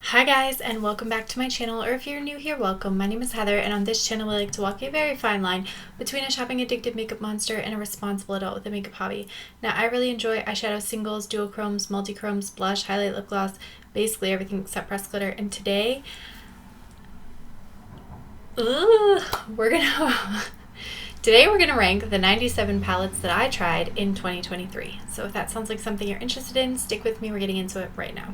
Hi guys, and welcome back to my channel, or if you're new here, welcome. My name is Heather, and on this channel we like to walk a very fine line between a shopping addicted makeup monster and a responsible adult with a makeup hobby. Now, I really enjoy eyeshadow singles, duochromes, multichromes, blush, highlight, lip gloss, basically everything except pressed glitter. And today, we're gonna rank the 97 palettes that I tried in 2023. So if that sounds like something you're interested in, stick with me. We're getting into it right now.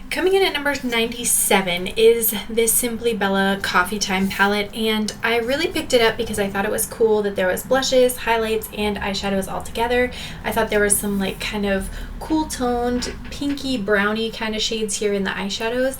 Coming in at number 97 is this Simply Bella Coffee Time palette, and I really picked it up because I thought it was cool that there was blushes, highlights, and eyeshadows all together. I thought there was some like kind of cool toned pinky brownie kind of shades here in the eyeshadows.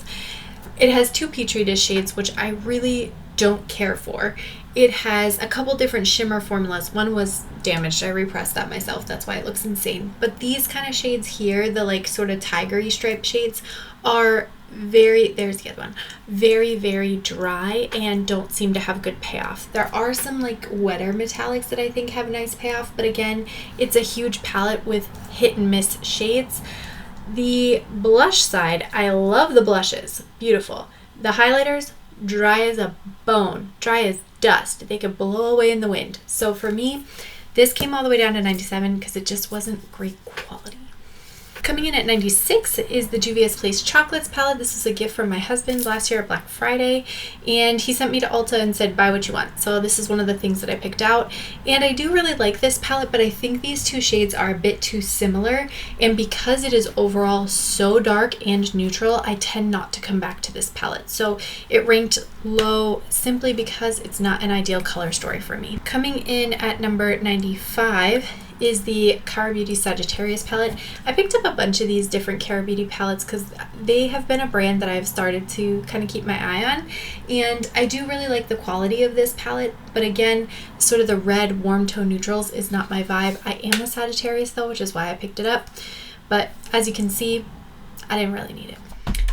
It has two Petri dish shades, which I really don't care for. It has a couple different shimmer formulas. One was damaged. I repressed that myself. That's why it looks insane. But these kind of shades here, the like sort of tigery striped shades, are there's the other one, very dry and don't seem to have good payoff. There are some like wetter metallics that I think have a nice payoff, but again, it's a huge palette with hit and miss shades. The blush side, I love the blushes, beautiful. The highlighters, dry as a bone, dry as dust. They could blow away in the wind. So for me, this came all the way down to 97 because it just wasn't great quality. Coming in at 96 is the Juvia's Place Chocolates palette. This was a gift from my husband last year at Black Friday, and he sent me to Ulta and said, buy what you want. So this is one of the things that I picked out, and I do really like this palette, but I think these two shades are a bit too similar, and because it is overall so dark and neutral, I tend not to come back to this palette. So it ranked low simply because it's not an ideal color story for me. Coming in at number 95 is the Cara Beauty Sagittarius palette. I picked up a bunch of these different Cara Beauty palettes because they have been a brand that I've started to kind of keep my eye on, and I do really like the quality of this palette, but again, sort of the red warm tone neutrals is not my vibe. I am a Sagittarius though, which is why I picked it up, but as you can see, I didn't really need it.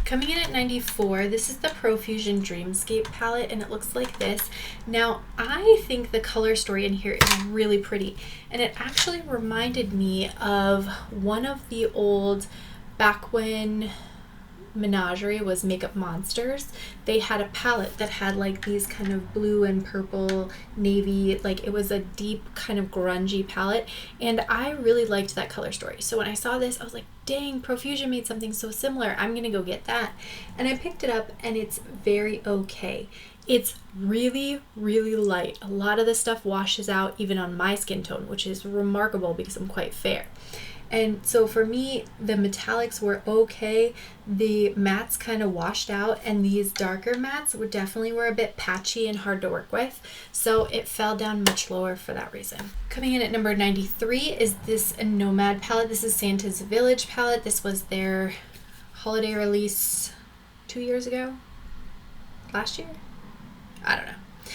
Coming in at 94, this is the Profusion Dreamscape palette, and it looks like this. Now, I think the color story in here is really pretty, and it actually reminded me of one of the old, back when Menagerie was Makeup Monsters. They had a palette that had like these kind of blue and purple navy, like it was a deep kind of grungy palette, and I really liked that color story. So when I saw this, I was like, dang, Profusion made something so similar. I'm gonna go get that. And I picked it up, and it's very okay. It's really light. A lot of the stuff washes out even on my skin tone, which is remarkable because I'm quite fair. And so for me, the metallics were okay. The mattes kind of washed out, and these darker mattes were definitely a bit patchy and hard to work with. So it fell down much lower for that reason. Coming in at number 93 is this Nomad palette. This is Santa's Village palette. This was their holiday release 2 years ago? Last year? I don't know.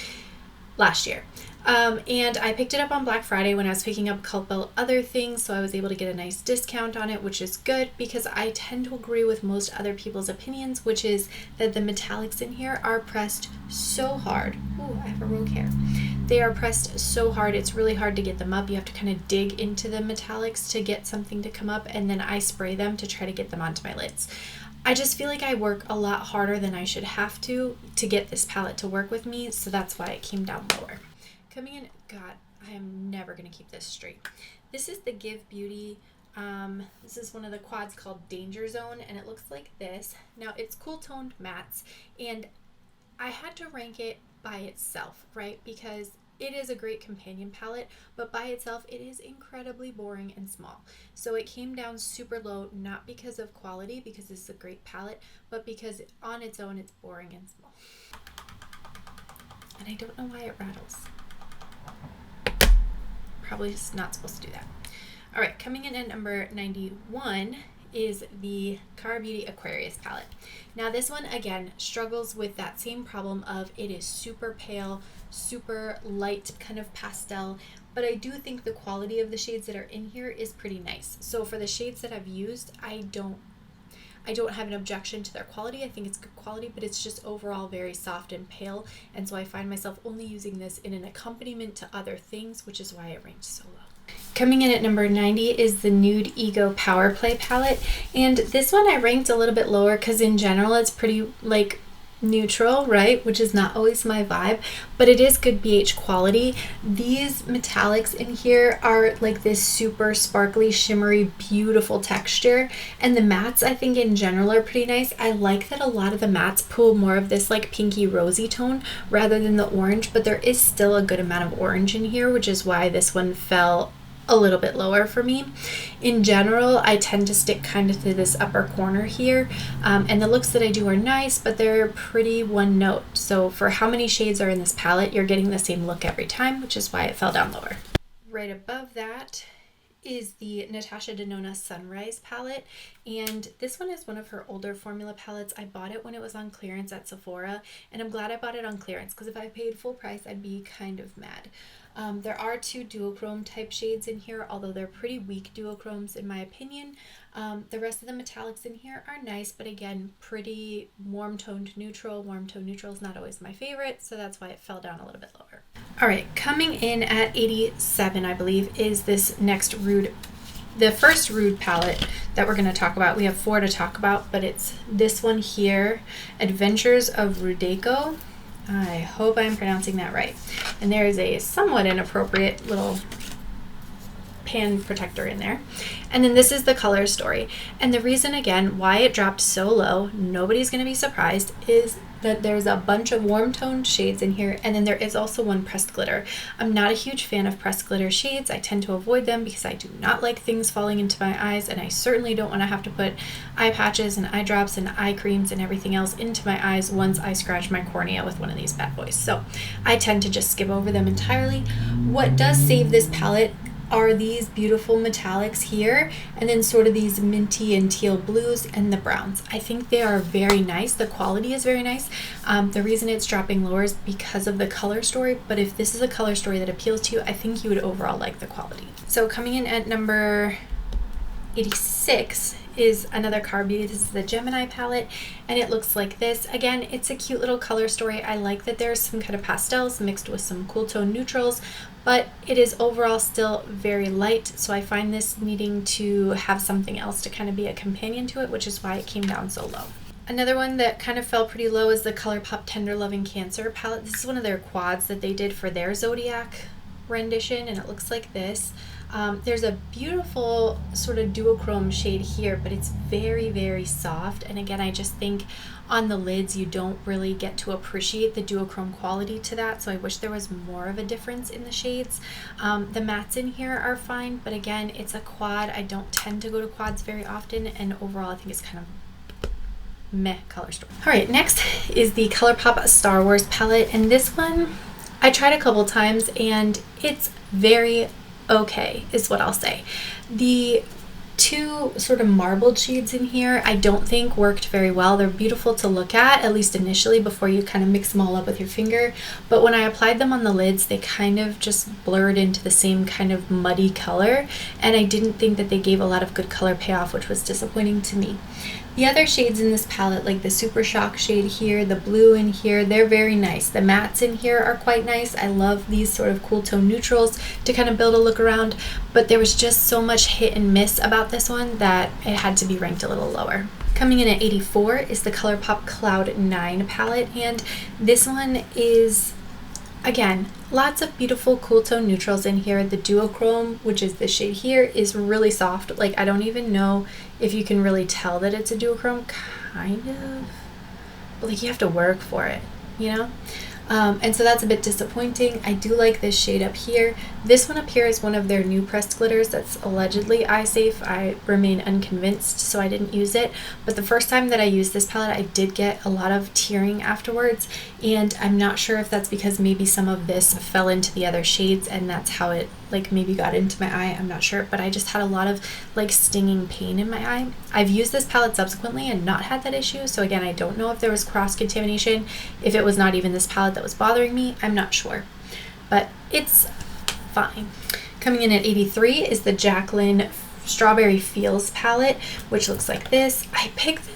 Last year. And I picked it up on Black Friday when I was picking up a couple other things, so I was able to get a nice discount on it, which is good because I tend to agree with most other people's opinions, which is that the metallics in here are pressed so hard. Ooh, I have a rogue hair. They are pressed so hard, it's really hard to get them up. You have to kind of dig into the metallics to get something to come up, and then I spray them to try to get them onto my lids. I just feel like I work a lot harder than I should have to get this palette to work with me, so that's why it came down lower. Coming in, God, I am never going to keep this straight. This is the Give Beauty. This is one of the quads called Danger Zone, and it looks like this. Now, it's cool toned mattes, and I had to rank it by itself, right? Because it is a great companion palette, but by itself, it is incredibly boring and small. So it came down super low, not because of quality, because this is a great palette, but because on its own, it's boring and small. And I don't know why it rattles. Probably just not supposed to do that. All right, coming in at number 91 is the Cara Beauty Aquarius palette. Now this one, again, struggles with that same problem of it is super pale, super light kind of pastel, but I do think the quality of the shades that are in here is pretty nice. So for the shades that I've used, I don't have an objection to their quality. I think it's good quality, but it's just overall very soft and pale. And so I find myself only using this in an accompaniment to other things, which is why it ranked so low. Coming in at number 90 is the Nude Ego Powerplay palette. And this one I ranked a little bit lower because in general it's pretty like neutral, right? Which is not always my vibe, but it is good BH quality. These metallics in here are like this super sparkly, shimmery, beautiful texture. And the mattes I think in general are pretty nice. I like that a lot of the mattes pull more of this like pinky rosy tone rather than the orange, but there is still a good amount of orange in here, which is why this one fell a little bit lower for me. In general, I tend to stick kind of to this upper corner here, and the looks that I do are nice, but they're pretty one note. So for how many shades are in this palette, you're getting the same look every time, which is why it fell down lower. Right above that is the Natasha Denona Sunrise palette, and this one is one of her older formula palettes. I bought it when it was on clearance at Sephora, and I'm glad I bought it on clearance because if I paid full price I'd be kind of mad. There are two duochrome type shades in here, although they're pretty weak duochromes in my opinion. The rest of the metallics in here are nice, but again, pretty warm toned neutral. Warm toned neutral is not always my favorite, so that's why it fell down a little bit lower. All right, coming in at 87, I believe, is this next Rude, the first Rude palette that we're going to talk about. We have 4 to talk about, but it's this one here, Adventures of Rudeco. I hope I'm pronouncing that right. And there is a somewhat inappropriate little pan protector in there. And then this is the color story. And the reason, again, why it dropped so low, nobody's going to be surprised, is that there's a bunch of warm toned shades in here, and then there is also one pressed glitter. I'm not a huge fan of pressed glitter shades. I tend to avoid them because I do not like things falling into my eyes, and I certainly don't want to have to put eye patches and eye drops and eye creams and everything else into my eyes once I scratch my cornea with one of these bad boys. So I tend to just skip over them entirely. What does save this palette are these beautiful metallics here, and then sort of these minty and teal blues and the browns. I think they are very nice. The quality is very nice. The reason it's dropping lower is because of the color story, but if this is a color story that appeals to you, I think you would overall like the quality. So coming in at number 86 is another Car Beauty. This is the Gemini palette, and it looks like this. Again, it's a cute little color story. I like that there's some kind of pastels mixed with some cool tone neutrals, but it is overall still very light, so I find this needing to have something else to kind of be a companion to it, which is why it came down so low. Another one that kind of fell pretty low is the Colourpop Tender Loving Cancer palette. This is one of their quads that they did for their Zodiac rendition, and it looks like this. There's a beautiful sort of duochrome shade here, but it's very, very soft. And again, I just think on the lids, you don't really get to appreciate the duochrome quality to that. So I wish there was more of a difference in the shades. The mattes in here are fine, but again, it's a quad. I don't tend to go to quads very often. And overall, I think it's kind of meh color story. All right, next is the Colourpop Star Wars palette. And this one, I tried a couple times and it's very okay, is what I'll say. The two sort of marbled shades in here I don't think worked very well. They're beautiful to look at least initially, before you kind of mix them all up with your finger, but when I applied them on the lids, they kind of just blurred into the same kind of muddy color, and I didn't think that they gave a lot of good color payoff, which was disappointing to me. The other shades in this palette, like the Super Shock shade here, the blue in here, they're very nice. The mattes in here are quite nice. I love these sort of cool tone neutrals to kind of build a look around, but there was just so much hit and miss about this one that it had to be ranked a little lower. Coming in at 84 is the Colourpop Cloud 9 palette, and this one is, again, lots of beautiful cool tone neutrals in here. The duochrome, which is this shade here, is really soft. Like, I don't even know if you can really tell that it's a duochrome, kind of, but like you have to work for it, you know? And so that's a bit disappointing. I do like this shade up here. This one up here is one of their new pressed glitters that's allegedly eye safe. I remain unconvinced, so I didn't use it. But the first time that I used this palette, I did get a lot of tearing afterwards, and I'm not sure if that's because maybe some of this fell into the other shades and that's how it like maybe got into my eye. I'm not sure, but I just had a lot of like stinging pain in my eye. I've used this palette subsequently and not had that issue, so again, I don't know if there was cross-contamination, if it was not even this palette that was bothering me, I'm not sure, but it's fine. Coming in at 83 is the Jaclyn Strawberry Feels palette, which looks like this. I picked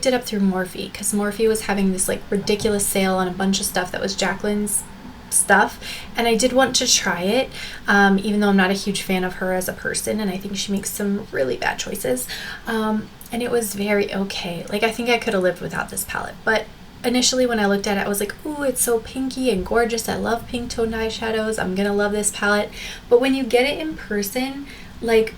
it up through Morphe because Morphe was having this like ridiculous sale on a bunch of stuff that was Jacqueline's stuff, and I did want to try it, even though I'm not a huge fan of her as a person, and I think she makes some really bad choices, and it was very okay. Like, I think I could have lived without this palette, but initially when I looked at it, I was like, ooh, it's so pinky and gorgeous. I love pink toned eyeshadows. I'm gonna love this palette. But when you get it in person, like,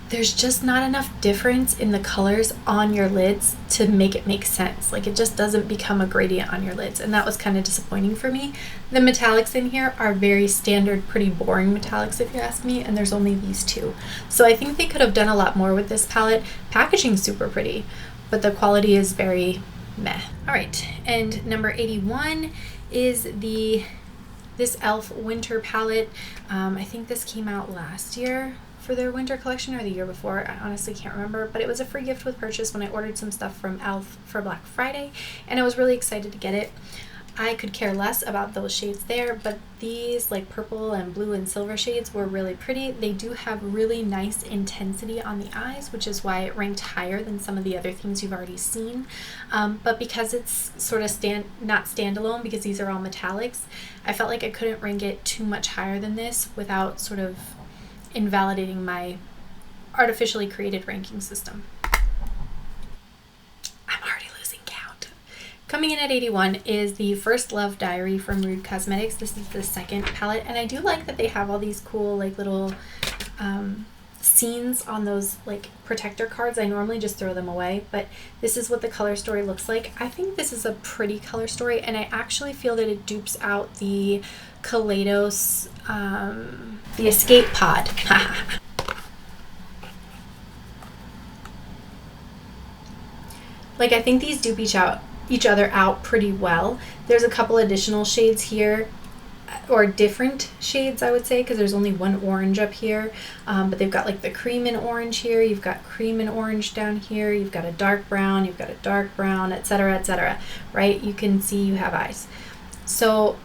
there's just not enough difference in the colors on your lids to make it make sense. Like, it just doesn't become a gradient on your lids, and that was kind of disappointing for me. The metallics in here are very standard, pretty boring metallics if you ask me, and there's only these two. So I think they could have done a lot more with this palette. Packaging's super pretty, but the quality is very meh. All right, and number 81 is this e.l.f. winter palette. I think this came out last year for their winter collection, or the year before. I honestly can't remember, but it was a free gift with purchase when I ordered some stuff from e.l.f. for Black Friday, and I was really excited to get it. I could care less about those shades there, but these like purple and blue and silver shades were really pretty. They do have really nice intensity on the eyes, which is why it ranked higher than some of the other things you've already seen. But because it's sort of not standalone, because these are all metallics, I felt like I couldn't rank it too much higher than this without sort of invalidating my artificially created ranking system. Coming in at 81 is the First Love Diary from Rude Cosmetics. This is the second palette, and I do like that they have all these cool like little scenes on those like protector cards. I normally just throw them away, but this is what the color story looks like. I think this is a pretty color story, and I actually feel that it dupes out the Kaleidos, the Escape Pod. Like, I think these dupe each other out pretty well. There's a couple additional shades here, or different shades I would say, because there's only one orange up here, but they've got like the cream and orange here, you've got cream and orange down here, you've got a dark brown, you've got a dark brown, etc., right? You can see you have eyes. So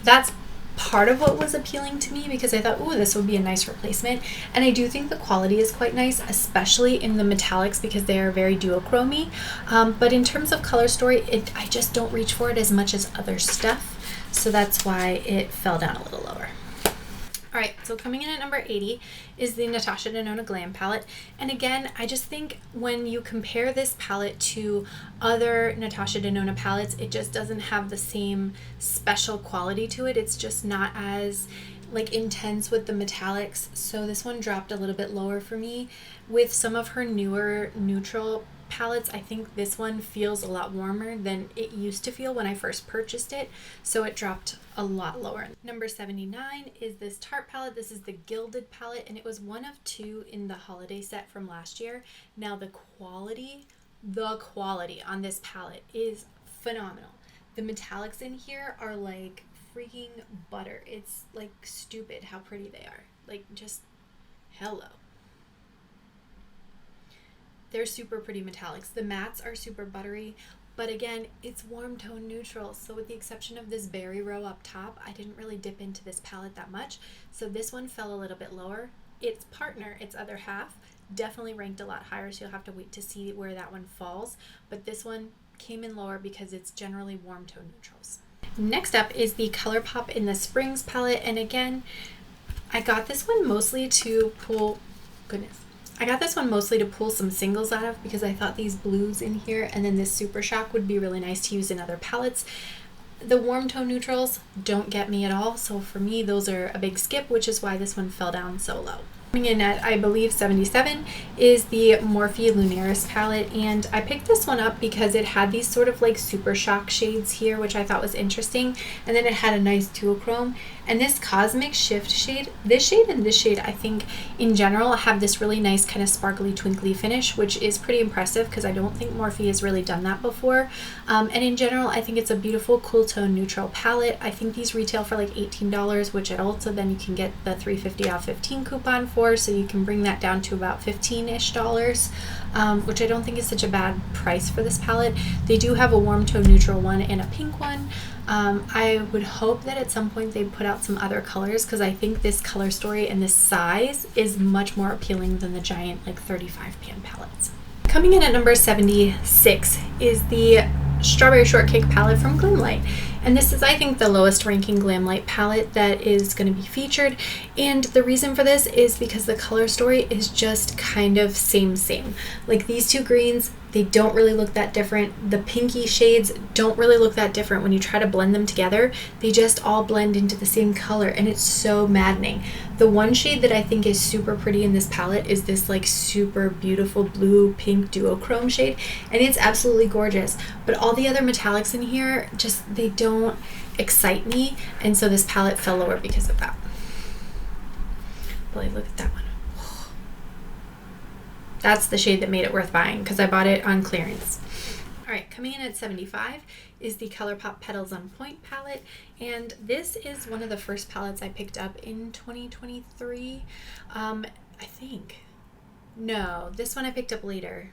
that's part of what was appealing to me, because I thought, ooh, this would be a nice replacement. And I do think the quality is quite nice, especially in the metallics, because they are very duochromy. But in terms of color story, I just don't reach for it as much as other stuff. So that's why it fell down a little lower. All right, so coming in at number 80 is the Natasha Denona Glam palette. And again, I just think when you compare this palette to other Natasha Denona palettes, it just doesn't have the same special quality to it. It's just not as like intense with the metallics. So this one dropped a little bit lower for me. With some of her newer neutral palettes, I think this one feels a lot warmer than it used to feel when I first purchased it, so it dropped a lot lower. Number 79 is this Tarte palette. This is the Gilded palette, and it was one of two in the holiday set from last year. Now the quality on this palette is phenomenal. The metallics in here are like freaking butter. It's like stupid how pretty they are. Like, just hello. They're super pretty metallics. The mattes are super buttery, but again, it's warm tone neutral. So with the exception of this berry row up top, I didn't really dip into this palette that much. So this one fell a little bit lower. Its partner, its other half, definitely ranked a lot higher, so you'll have to wait to see where that one falls. But this one came in lower because it's generally warm tone neutrals. Next up is the Colourpop in the Springs palette, and again, I got this one mostly to pull some singles out of, because I thought these blues in here and then this Super Shock would be really nice to use in other palettes. The warm tone neutrals don't get me at all, so for me those are a big skip, which is why this one fell down so low. Coming in at, I believe, 77 is the Morphe Lunaris palette, and I picked this one up because it had these sort of like Super Shock shades here, which I thought was interesting, and then it had a nice duochrome. And this Cosmic Shift shade, this shade and this shade, I think in general have this really nice kind of sparkly twinkly finish, which is pretty impressive because I don't think Morphe has really done that before. And in general, I think it's a beautiful cool tone neutral palette. I think these retail for like $18, which at Ulta then you can get the $3.50 off 15 coupon for, so you can bring that down to about $15-ish, which I don't think is such a bad price for this palette. They do have a warm tone neutral one and a pink one. I would hope that at some point they put out some other colors, because I think this color story and this size is much more appealing than the giant like 35 pan palettes. Coming in at number 76 is the Strawberry Shortcake palette from Glamlite. And this is, I think, the lowest ranking Glamlite palette that is going to be featured. And the reason for this is because the color story is just kind of same. Like these two greens, they don't really look that different. The pinky shades don't really look that different. When you try to blend them together, they just all blend into the same color, and it's so maddening. The one shade that I think is super pretty in this palette is this like super beautiful blue pink duochrome shade, and it's absolutely gorgeous. But all the other metallics in here, just they don't excite me, and so this palette fell lower because of that. Boy, look at that one. That's the shade that made it worth buying, because I bought it on clearance. All right, coming in at 75 is the Colourpop Petals on Pointe palette, and this is one of the first palettes I picked up in 2023. I think. No, this one I picked up later.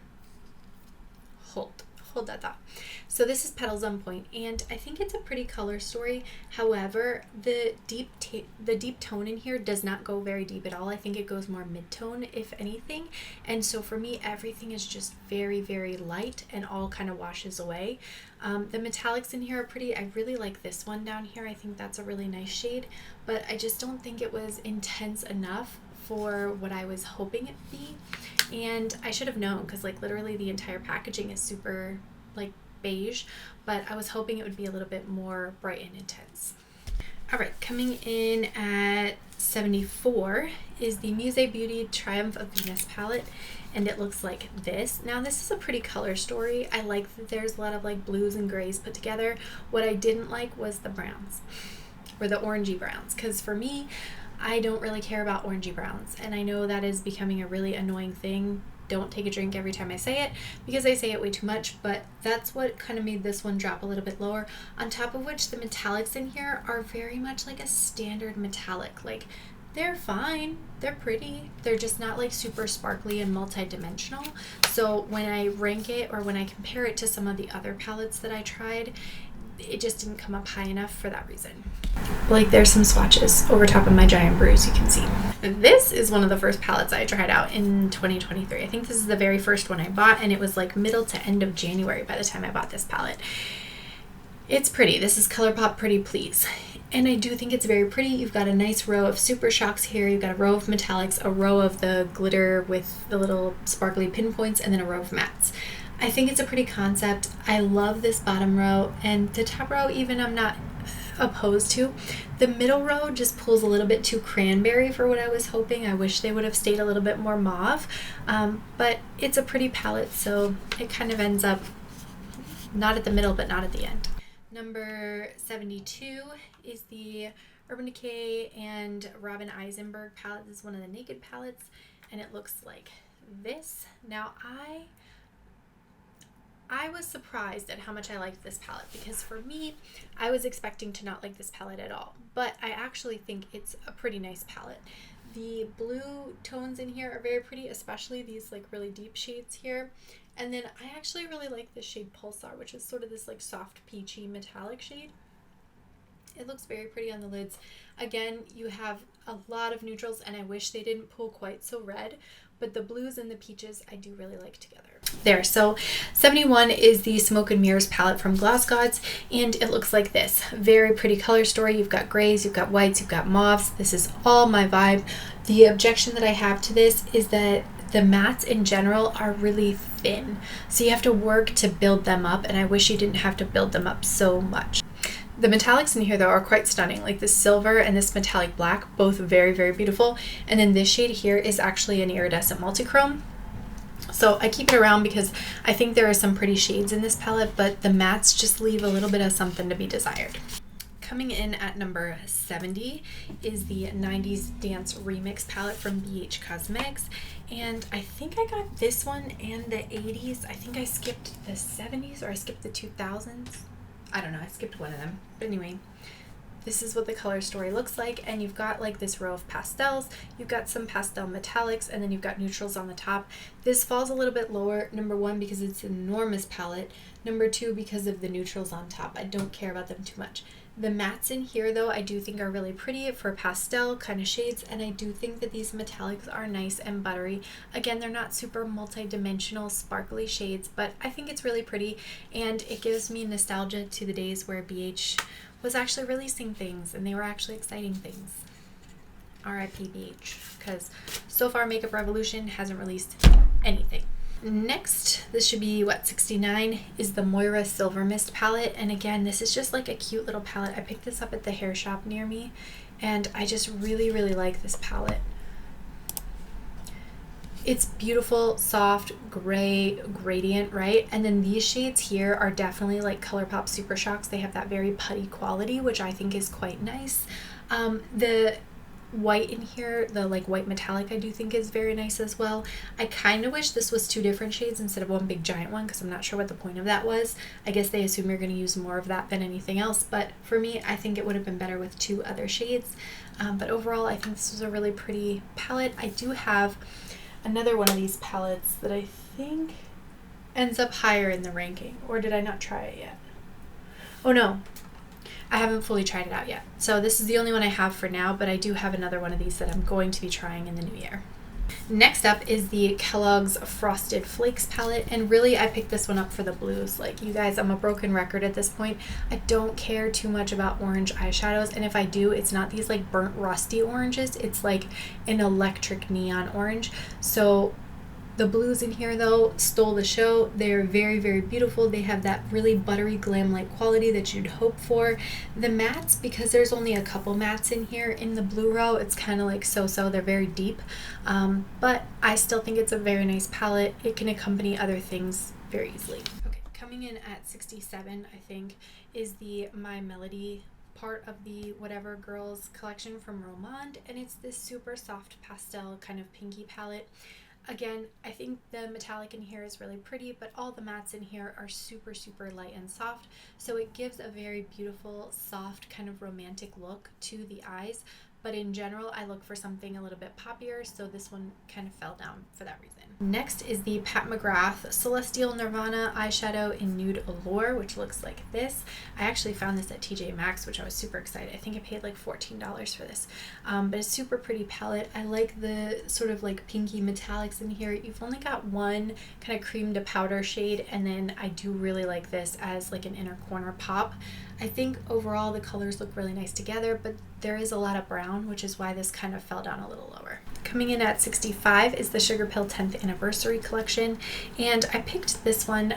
Hold that thought. So this is Petals on Pointe, and I think it's a pretty color story. However, the deep tone in here does not go very deep at all. I think it goes more mid-tone, if anything. And so for me, everything is just very, very light and all kind of washes away. The metallics in here are pretty. I really like this one down here. I think that's a really nice shade, but I just don't think it was intense enough for what I was hoping it'd be. And I should have known, because like literally the entire packaging is super like beige, but I was hoping it would be a little bit more bright and intense. All right, coming in at 74 is the Musée Beauty Triumph of Venus palette, and it looks like this. Now this is a pretty color story. I like that there's a lot of like blues and grays put together. What I didn't like was the browns, or the orangey browns, because for me, I don't really care about orangey browns, and I know that is becoming a really annoying thing. Don't take a drink every time I say it, because I say it way too much, but that's what kind of made this one drop a little bit lower. On top of which, the metallics in here are very much like a standard metallic. Like, they're fine, they're pretty, they're just not like super sparkly and multi-dimensional. So when I rank it, or when I compare it to some of the other palettes that I tried, it just didn't come up high enough for that reason. Like there's some swatches over top of my giant bruise, you can see. This is one of the first palettes I tried out in 2023. I think this is the very first one I bought, and it was like middle to end of January by the time I bought this palette. It's pretty. This is Colourpop Pretty Please. And I do think it's very pretty. You've got a nice row of super shocks here. You've got a row of metallics, a row of the glitter with the little sparkly pinpoints, and then a row of mattes. I think it's a pretty concept. I love this bottom row, and the top row even I'm not opposed to. The middle row just pulls a little bit too cranberry for what I was hoping. I wish they would have stayed a little bit more mauve, but it's a pretty palette, so it kind of ends up not at the middle but not at the end. Number 72 is the Urban Decay and Robin Eisenberg palette. This is one of the Naked palettes, and it looks like this. Now I was surprised at how much I liked this palette, because for me, I was expecting to not like this palette at all, but I actually think it's a pretty nice palette. The blue tones in here are very pretty, especially these like really deep shades here. And then I actually really like this shade Pulsar, which is sort of this like soft peachy metallic shade. It looks very pretty on the lids. Again, you have a lot of neutrals, and I wish they didn't pull quite so red, but the blues and the peaches I do really like together. There, so 71 is the Smoke and Mirrors palette from Gloss Gods, and it looks like this. Very pretty color story. You've got grays, you've got whites, you've got mauves. This is all my vibe. The objection that I have to this is that the mattes in general are really thin, so you have to work to build them up, and I wish you didn't have to build them up so much. The metallics in here, though, are quite stunning. Like this silver and this metallic black, both very, very beautiful. And then this shade here is actually an iridescent multichrome. So I keep it around because I think there are some pretty shades in this palette, but the mattes just leave a little bit of something to be desired. Coming in at number 70 is the 90s Dance Remix palette from BH Cosmetics. And I think I got this one and the 80s. I think I skipped the 70s, or I skipped the 2000s. I don't know, I skipped one of them. But anyway, this is what the color story looks like, and you've got like this row of pastels, you've got some pastel metallics, and then you've got neutrals on the top. This falls a little bit lower, number one, because it's an enormous palette. Number 2, because of the neutrals on top. I don't care about them too much. The mattes in here, though, I do think are really pretty for pastel kind of shades, and I do think that these metallics are nice and buttery. Again, they're not super multi-dimensional, sparkly shades, but I think it's really pretty, and it gives me nostalgia to the days where BH was actually releasing things, and they were actually exciting things. R.I.P. BH, because so far Makeup Revolution hasn't released anything. Next, this should be what, 69, is the Moira Silver Mist palette, and again, this is just like a cute little palette. I picked this up at the hair shop near me, and I just really like this palette. It's beautiful, soft, gray, gradient, right? And then these shades here are definitely like Colourpop Super Shocks. They have that very putty quality, which I think is quite nice. The white in here, the like white metallic, I do think is very nice as well. I kind of wish this was 2 different shades instead of one big giant one, because I'm not sure what the point of that was. I guess they assume you're going to use more of that than anything else, but for me, I think it would have been better with 2 other shades. But overall, I think this was a really pretty palette. I do have another one of these palettes that I think ends up higher in the ranking, or did I not try it yet? Oh no, I haven't fully tried it out yet. So this is the only one I have for now, but I do have another one of these that I'm going to be trying in the new year. Next up is the Kellogg's Frosted Flakes palette, and really I picked this one up for the blues. Like, you guys, I'm a broken record at this point. I don't care too much about orange eyeshadows, and if I do, it's not these like burnt rusty oranges, it's like an electric neon orange. So the blues in here, though, stole the show. They're very beautiful. They have that really buttery Glamlite quality that you'd hope for. The mattes, because there's only a couple mattes in here in the blue row, it's kind of like so-so. They're very deep, but I still think it's a very nice palette. It can accompany other things very easily. Okay, coming in at 67, I think, is the My Melody part of the Whatever Girls collection from Romand, and it's this super soft pastel kind of pinky palette. Again, I think the metallic in here is really pretty, but all the mattes in here are super light and soft, so it gives a very beautiful, soft, kind of romantic look to the eyes. But in general, I look for something a little bit poppier, so this one kind of fell down for that reason. Next is the Pat McGrath Celestial Nirvana eyeshadow in Nude Allure, which looks like this. I actually found this at TJ Maxx, which I was super excited. I think I paid like $14 for this, but it's a super pretty palette. I like the sort of like pinky metallics in here. You've only got one kind of cream to powder shade, and then I do really like this as like an inner corner pop. I think overall the colors look really nice together, but there is a lot of brown, which is why this kind of fell down a little lower. Coming in at 65 is the Sugar Pill 10th Anniversary collection, and I picked this one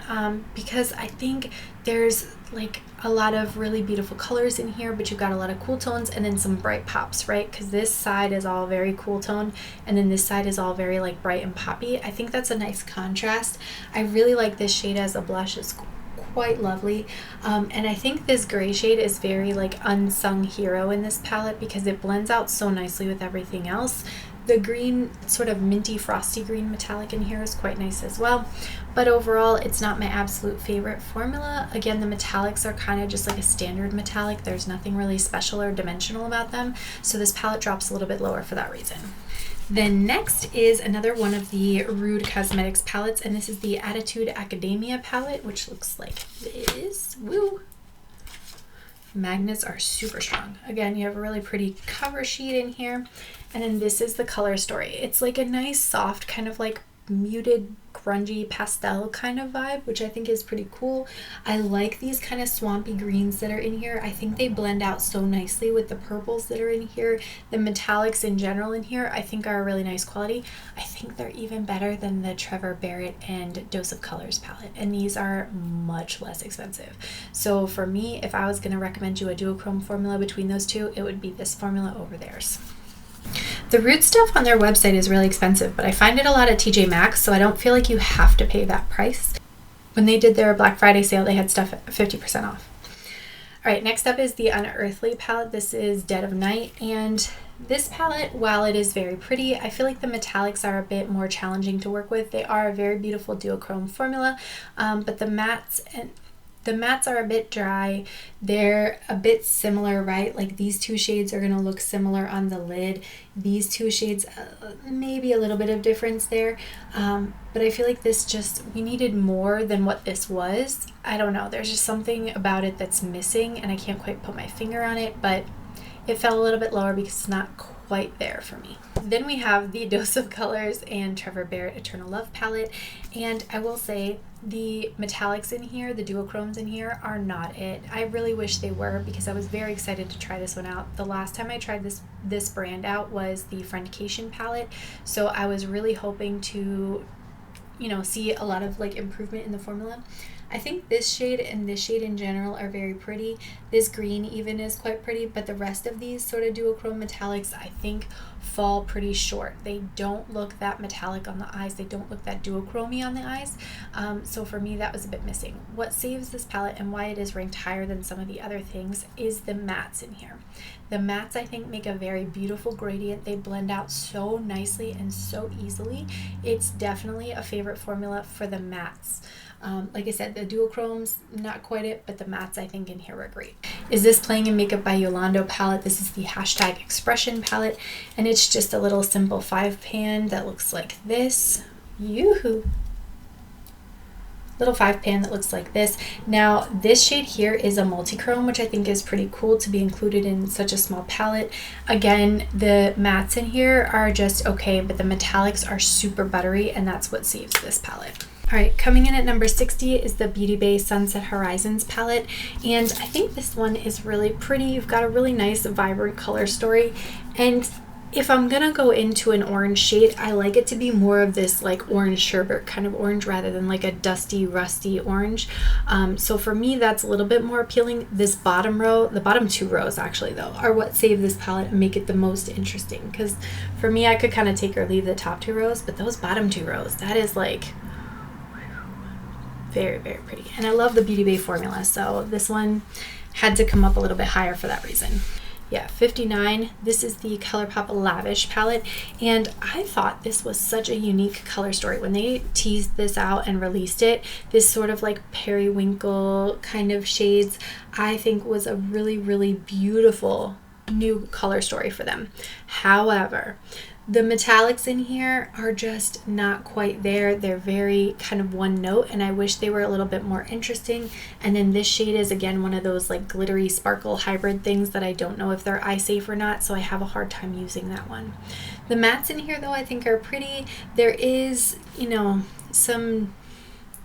because I think there's like a lot of really beautiful colors in here, but you've got a lot of cool tones and then some bright pops, right? Because this side is all very cool tone, and then this side is all very like bright and poppy. I think that's a nice contrast. I really like this shade as a blush. It's quite lovely, and I think this gray shade is very like unsung hero in this palette because it blends out so nicely with everything else. The green, sort of minty frosty green metallic in here is quite nice as well, but overall it's not my absolute favorite formula. Again, the metallics are kind of just like a standard metallic. There's nothing really special or dimensional about them, so this palette drops a little bit lower for that reason. Then next is another one of the Rude Cosmetics palettes, and this is the Attitude Academia palette, which looks like this. Woo! Magnets are super strong. Again, you have a really pretty cover sheet in here, and then this is the color story. It's like a nice soft kind of like muted grungy pastel kind of vibe, which I think is pretty cool. I like these kind of swampy greens that are in here. I think they blend out so nicely with the purples that are in here. The metallics in general in here I think are a really nice quality. I think they're even better than the Trevor, Barrett, and Dose of Colors palette, and these are much less expensive. So for me, if I was going to recommend you a duochrome formula between those two, it would be this formula over theirs. The Rude stuff on their website is really expensive, but I find it a lot at TJ Maxx, so I don't feel like you have to pay that price. When they did their Black Friday sale, they had stuff at 50% off. Alright, next up is the Unearthly palette. This is Dead of Night, and this palette, while it is very pretty, I feel like the metallics are a bit more challenging to work with. They are a very beautiful duochrome formula, but the mattes The mattes are a bit dry. They're a bit similar, right? Like these two shades are going to look similar on the lid. These two shades, maybe a little bit of difference there. But I feel like we needed more than what this was. I don't know. There's just something about it that's missing and I can't quite put my finger on it, but it fell a little bit lower because it's not quite there for me. Then we have the Dose of Colors and Trevor Barrett Eternal Love palette. And I will say the metallics in here, the duochromes in here are not it. I really wish they were because I was very excited to try this one out. The last time I tried this brand out was the Friendcation palette. So I was really hoping to, see a lot of like improvement in the formula. I think this shade and this shade in general are very pretty. This green even is quite pretty, but the rest of these sort of duochrome metallics I think fall pretty short. They don't look that metallic on the eyes. They don't look that duochrome-y on the eyes. So for me, that was a bit missing. What saves this palette and why it is ranked higher than some of the other things is the mattes in here. The mattes I think make a very beautiful gradient. They blend out so nicely and so easily. It's definitely a favorite formula for the mattes. Like I said, the duochromes, not quite it, but the mattes I think in here were great. Is this Playing in Makeup by Yolando palette? This is the hashtag Expression palette, and it's just a little simple 5-pan that looks like this. Yoo-hoo! Little 5-pan that looks like this. Now, this shade here is a multi-chrome, which I think is pretty cool to be included in such a small palette. Again, the mattes in here are just okay, but the metallics are super buttery, and that's what saves this palette. All right, coming in at number 60 is the Beauty Bay Sunset Horizons palette, and I think this one is really pretty. You've got a really nice, vibrant color story, and if I'm gonna go into an orange shade, I like it to be more of this like orange sherbet kind of orange rather than like a dusty, rusty orange. So for me, that's a little bit more appealing. This bottom row, the bottom 2 rows actually though, are what save this palette and make it the most interesting. Because for me, I could kind of take or leave the top 2 rows, but those bottom 2 rows, that is like very, very pretty. And I love the Beauty Bay formula, so this one had to come up a little bit higher for that reason. Yeah, 59. This is the Colourpop Lavish palette, and I thought this was such a unique color story. When they teased this out and released it, this sort of like periwinkle kind of shades, I think was a really, really beautiful new color story for them. However, the metallics in here are just not quite there. They're very kind of one note, and I wish they were a little bit more interesting. And then this shade is again one of those like glittery sparkle hybrid things that I don't know if they're eye safe or not, so I have a hard time using that one. The mattes in here though I think are pretty. There is, some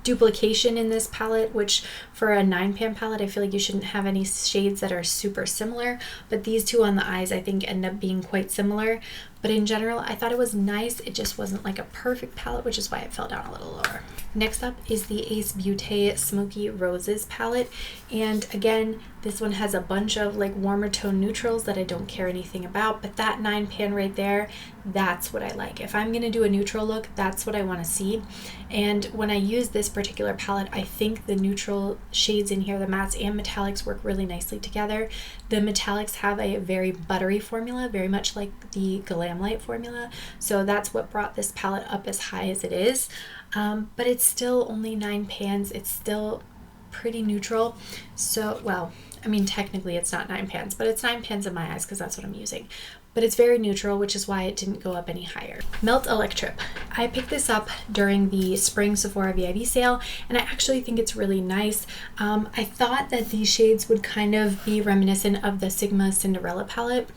duplication in this palette, which for a 9-pan palette I feel like you shouldn't have any shades that are super similar, but these two on the eyes I think end up being quite similar. But in general, I thought it was nice. It just wasn't like a perfect palette, which is why it fell down a little lower. Next up is the Ace Beauté Smoky Roses palette. And again, this one has a bunch of like warmer tone neutrals that I don't care anything about, but that 9-pan right there, that's what I like. If I'm gonna do a neutral look, that's what I wanna see. And when I use this particular palette, I think the neutral shades in here, the mattes and metallics, work really nicely together. The metallics have a very buttery formula, very much like the Glamlite formula. So that's what brought this palette up as high as it is. But it's still only 9 pans. It's still pretty neutral. So, well, I mean, technically it's not 9 pans, but it's 9 pans in my eyes because that's what I'm using. But it's very neutral, which is why it didn't go up any higher. Melt Electrip. I picked this up during the spring Sephora VIB sale, and I actually think it's really nice. I thought that these shades would kind of be reminiscent of the Sigma Cinderella palette,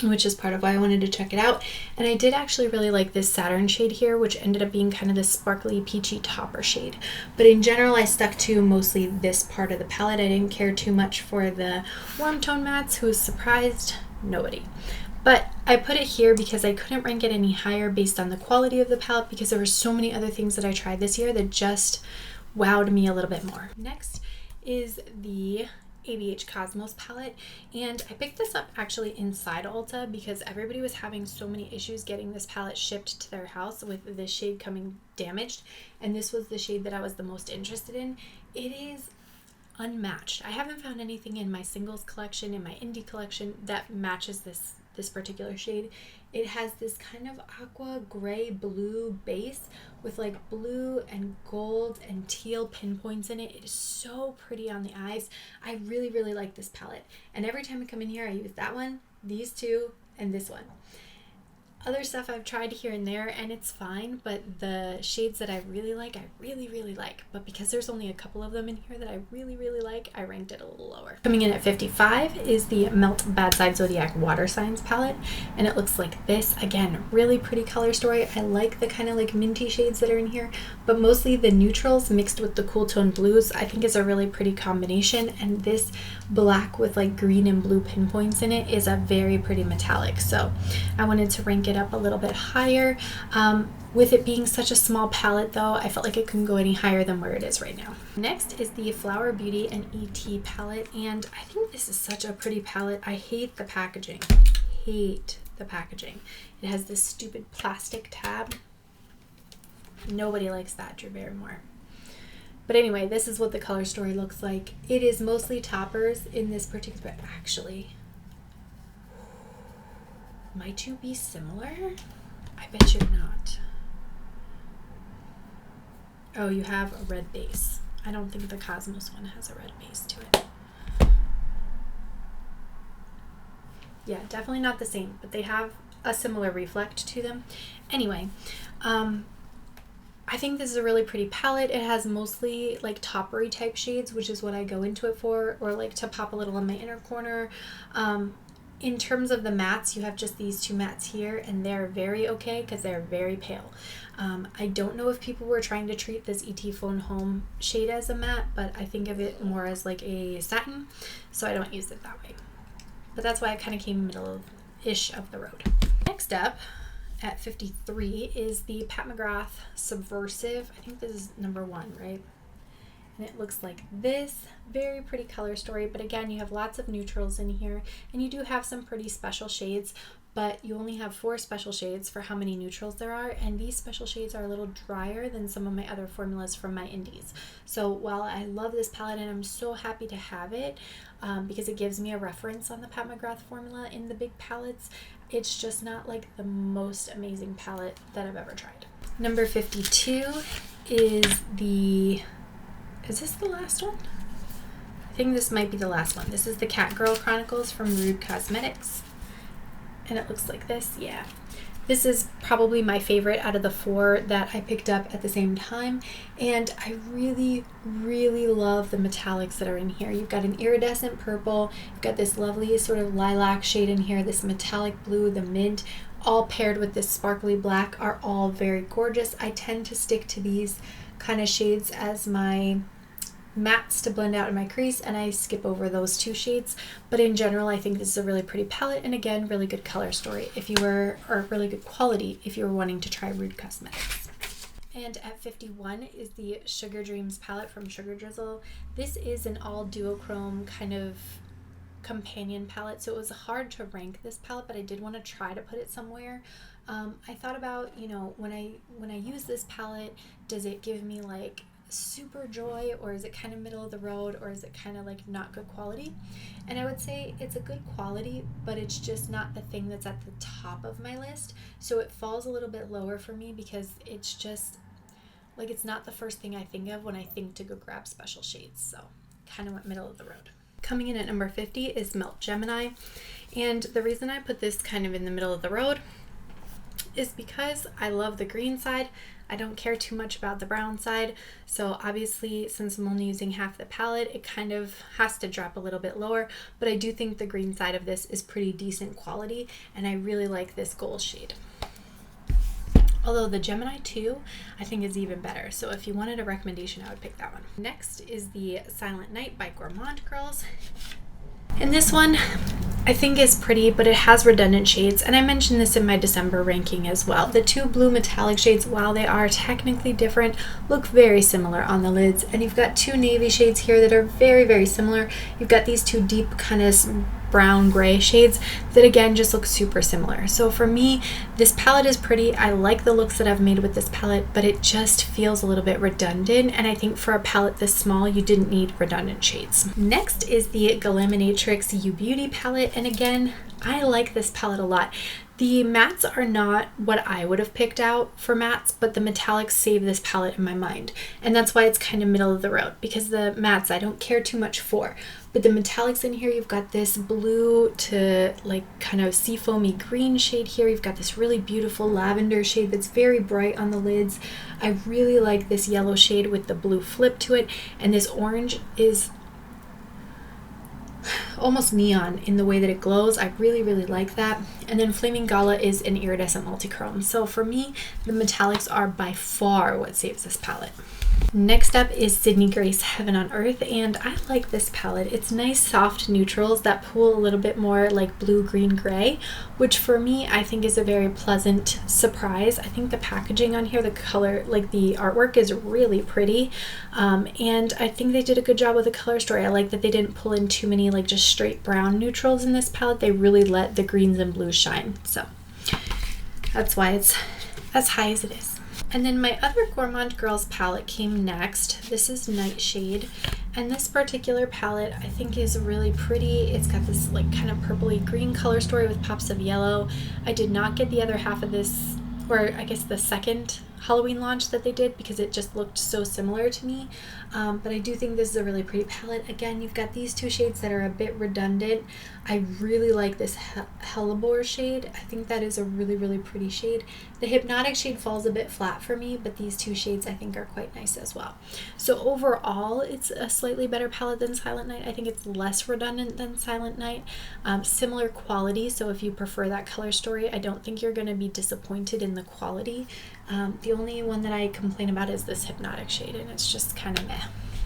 which is part of why I wanted to check it out. And I did actually really like this Saturn shade here, which ended up being kind of this sparkly peachy topper shade. But in general, I stuck to mostly this part of the palette. I didn't care too much for the warm tone mattes. Who was surprised? Nobody. But I put it here because I couldn't rank it any higher based on the quality of the palette, because there were so many other things that I tried this year that just wowed me a little bit more. Next is the ABH Cosmos palette, and I picked this up actually inside Ulta because everybody was having so many issues getting this palette shipped to their house with this shade coming damaged, and this was the shade that I was the most interested in. It is unmatched. I haven't found anything in my singles collection, in my indie collection, that matches this this particular shade. It has this kind of aqua gray blue base with like blue and gold and teal pinpoints in it. It is so pretty on the eyes. I really, really like this palette. And every time I come in here, I use that one, these two, and this one. Other stuff I've tried here and there, and it's fine, but the shades that I really like, I really, really like. But because there's only a couple of them in here that I really, really like, I ranked it a little lower. Coming in at 55 is the Melt Bad Side Zodiac Water Signs palette, and it looks like this. Again, really pretty color story. I like the kind of like minty shades that are in here, but mostly the neutrals mixed with the cool tone blues I think is a really pretty combination, and this black with like green and blue pinpoints in it is a very pretty metallic. So I wanted to rank it up a little bit higher. With it being such a small palette though, I felt like it couldn't go any higher than where it is right now. Next is the Flower Beauty and ET palette, and I think this is such a pretty palette. I hate the packaging. Hate the packaging. It has this stupid plastic tab. Nobody likes that, Drew Barrymore. But anyway, this is what the color story looks like. It is mostly toppers in this particular, actually, might you be similar? I bet you're not. Oh, you have a red base. I don't think the Cosmos one has a red base to it. Yeah, definitely not the same, but they have a similar reflect to them. Anyway, I think this is a really pretty palette. It has mostly like toppery type shades, which is what I go into it for, or like to pop a little in my inner corner. In terms of the mattes, you have just these two mattes here, and they're very okay because they're very pale. I don't know if people were trying to treat this ET Phone Home shade as a matte, but I think of it more as like a satin, so I don't use it that way. But that's why I kind of came middle-ish of the road. Next up, at 53, is the Pat McGrath Subversive. I think this is number 1, right? And it looks like this. Very pretty color story, but again, you have lots of neutrals in here, and you do have some pretty special shades, but you only have 4 special shades for how many neutrals there are, and these special shades are a little drier than some of my other formulas from my indies. So while I love this palette and I'm so happy to have it, because it gives me a reference on the Pat McGrath formula in the big palettes, it's just not like the most amazing palette that I've ever tried. Number 52 is this the last one? I think this might be the last one. This is the Cat Girl Chronicles from Rude Cosmetics. And it looks like this, yeah. This is probably my favorite out of the 4 that I picked up at the same time. And I really, really love the metallics that are in here. You've got an iridescent purple, you've got this lovely sort of lilac shade in here, this metallic blue, the mint, all paired with this sparkly black are all very gorgeous. I tend to stick to these kind of shades as my mattes to blend out in my crease, and I skip over those 2 shades. But in general, I think this is a really pretty palette, and again, really good color story if you were, or really good quality if you were wanting to try Rude Cosmetics. And at 51 is the Sugar Dreams palette from Sugar Drizzle. This is an all duochrome kind of companion palette, so it was hard to rank this palette, but I did want to try to put it somewhere. I thought about, you know, when I use this palette, does it give me like super joy, or is it kind of middle of the road, or is it kind of like not good quality? And I would say it's a good quality, but it's just not the thing that's at the top of my list, so it falls a little bit lower for me because it's just like it's not the first thing I think of when I think to go grab special shades, so kind of went middle of the road. Coming in at number 50 is Melt Gemini, and the reason I put this kind of in the middle of the road is because I love the green side. I don't care too much about the brown side, so obviously since I'm only using half the palette, it kind of has to drop a little bit lower, but I do think the green side of this is pretty decent quality, and I really like this gold shade. Although the Gemini 2 I think is even better, so if you wanted a recommendation, I would pick that one. Next is the Silent Night by Gourmand Girls. And this one I think is pretty, but it has redundant shades, and I mentioned this in my December ranking as well. The 2 blue metallic shades, while they are technically different, look very similar on the lids, and you've got 2 navy shades here that are very, very similar. You've got these 2 deep kind of brown gray shades that again just look super similar. So for me, this palette is pretty. I like the looks that I've made with this palette, but it just feels a little bit redundant, and I think for a palette this small you didn't need redundant shades. Next is the Glaminatrix You Beauty palette, and again, I like this palette a lot. The mattes are not what I would have picked out for mattes, but the metallics save this palette in my mind. And that's why it's kind of middle of the road, because the mattes I don't care too much for. But the metallics in here, you've got this blue to like kind of seafoamy green shade here. You've got this really beautiful lavender shade that's very bright on the lids. I really like this yellow shade with the blue flip to it. And this orange is almost neon in the way that it glows. I really like that. And then Flaming Gala is an iridescent multichrome. So for me, the metallics are by far what saves this palette. Next up is Sydney Grace Heaven on Earth, and I like this palette. It's nice soft neutrals that pull a little bit more like blue, green, gray, which for me I think is a very pleasant surprise. I think the packaging on here, the color, like the artwork is really pretty, and I think they did a good job with the color story. I like that they didn't pull in too many like just straight brown neutrals in this palette. They really let the greens and blues shine, so that's why it's as high as it is. And then my other Gourmand Girls palette came next. This is Nightshade, and this particular palette I think is really pretty. It's got this like kind of purpley green color story with pops of yellow. I did not get the other half of this, or I guess the second Halloween launch that they did, because it just looked so similar to me, but I do think this is a really pretty palette. Again, you've got these two shades that are a bit redundant. I really like this Hellebore shade. I think that is a really pretty shade. The Hypnotic shade falls a bit flat for me, but these two shades I think are quite nice as well. So overall, it's a slightly better palette than Silent Night. I think it's less redundant than Silent Night. Similar quality, so if you prefer that color story, I don't think you're going to be disappointed in the quality. The only one that I complain about is this Hypnotic shade, and it's just kind of meh.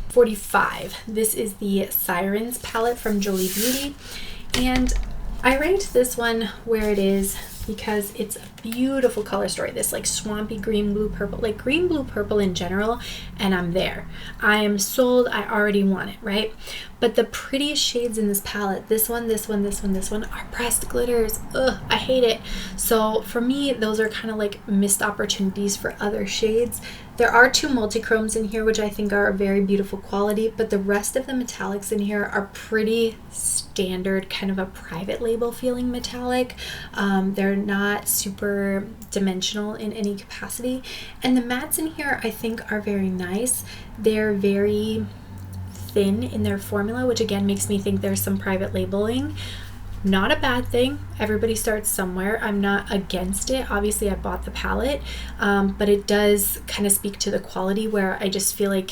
45. This is the Sirens palette from Jolie Beauty, and I ranked this one where it is because it's a beautiful color story. This like swampy green, blue, purple, like green, blue, purple in general, and I'm there. I am sold. I already want it, right? But the prettiest shades in this palette, this one, this one, this one, this one, are pressed glitters. Ugh, I hate it. So for me, those are kind of like missed opportunities for other shades. There are two multichromes in here, which I think are a very beautiful quality, but the rest of the metallics in here are pretty standard, kind of a private label feeling metallic. They're not super dimensional in any capacity. And the mattes in here I think are very nice. They're very thin in their formula, which again makes me think there's some private labeling. Not a bad thing. Everybody starts somewhere. I'm not against it. Obviously I bought the palette, but it does kind of speak to the quality, where I just feel like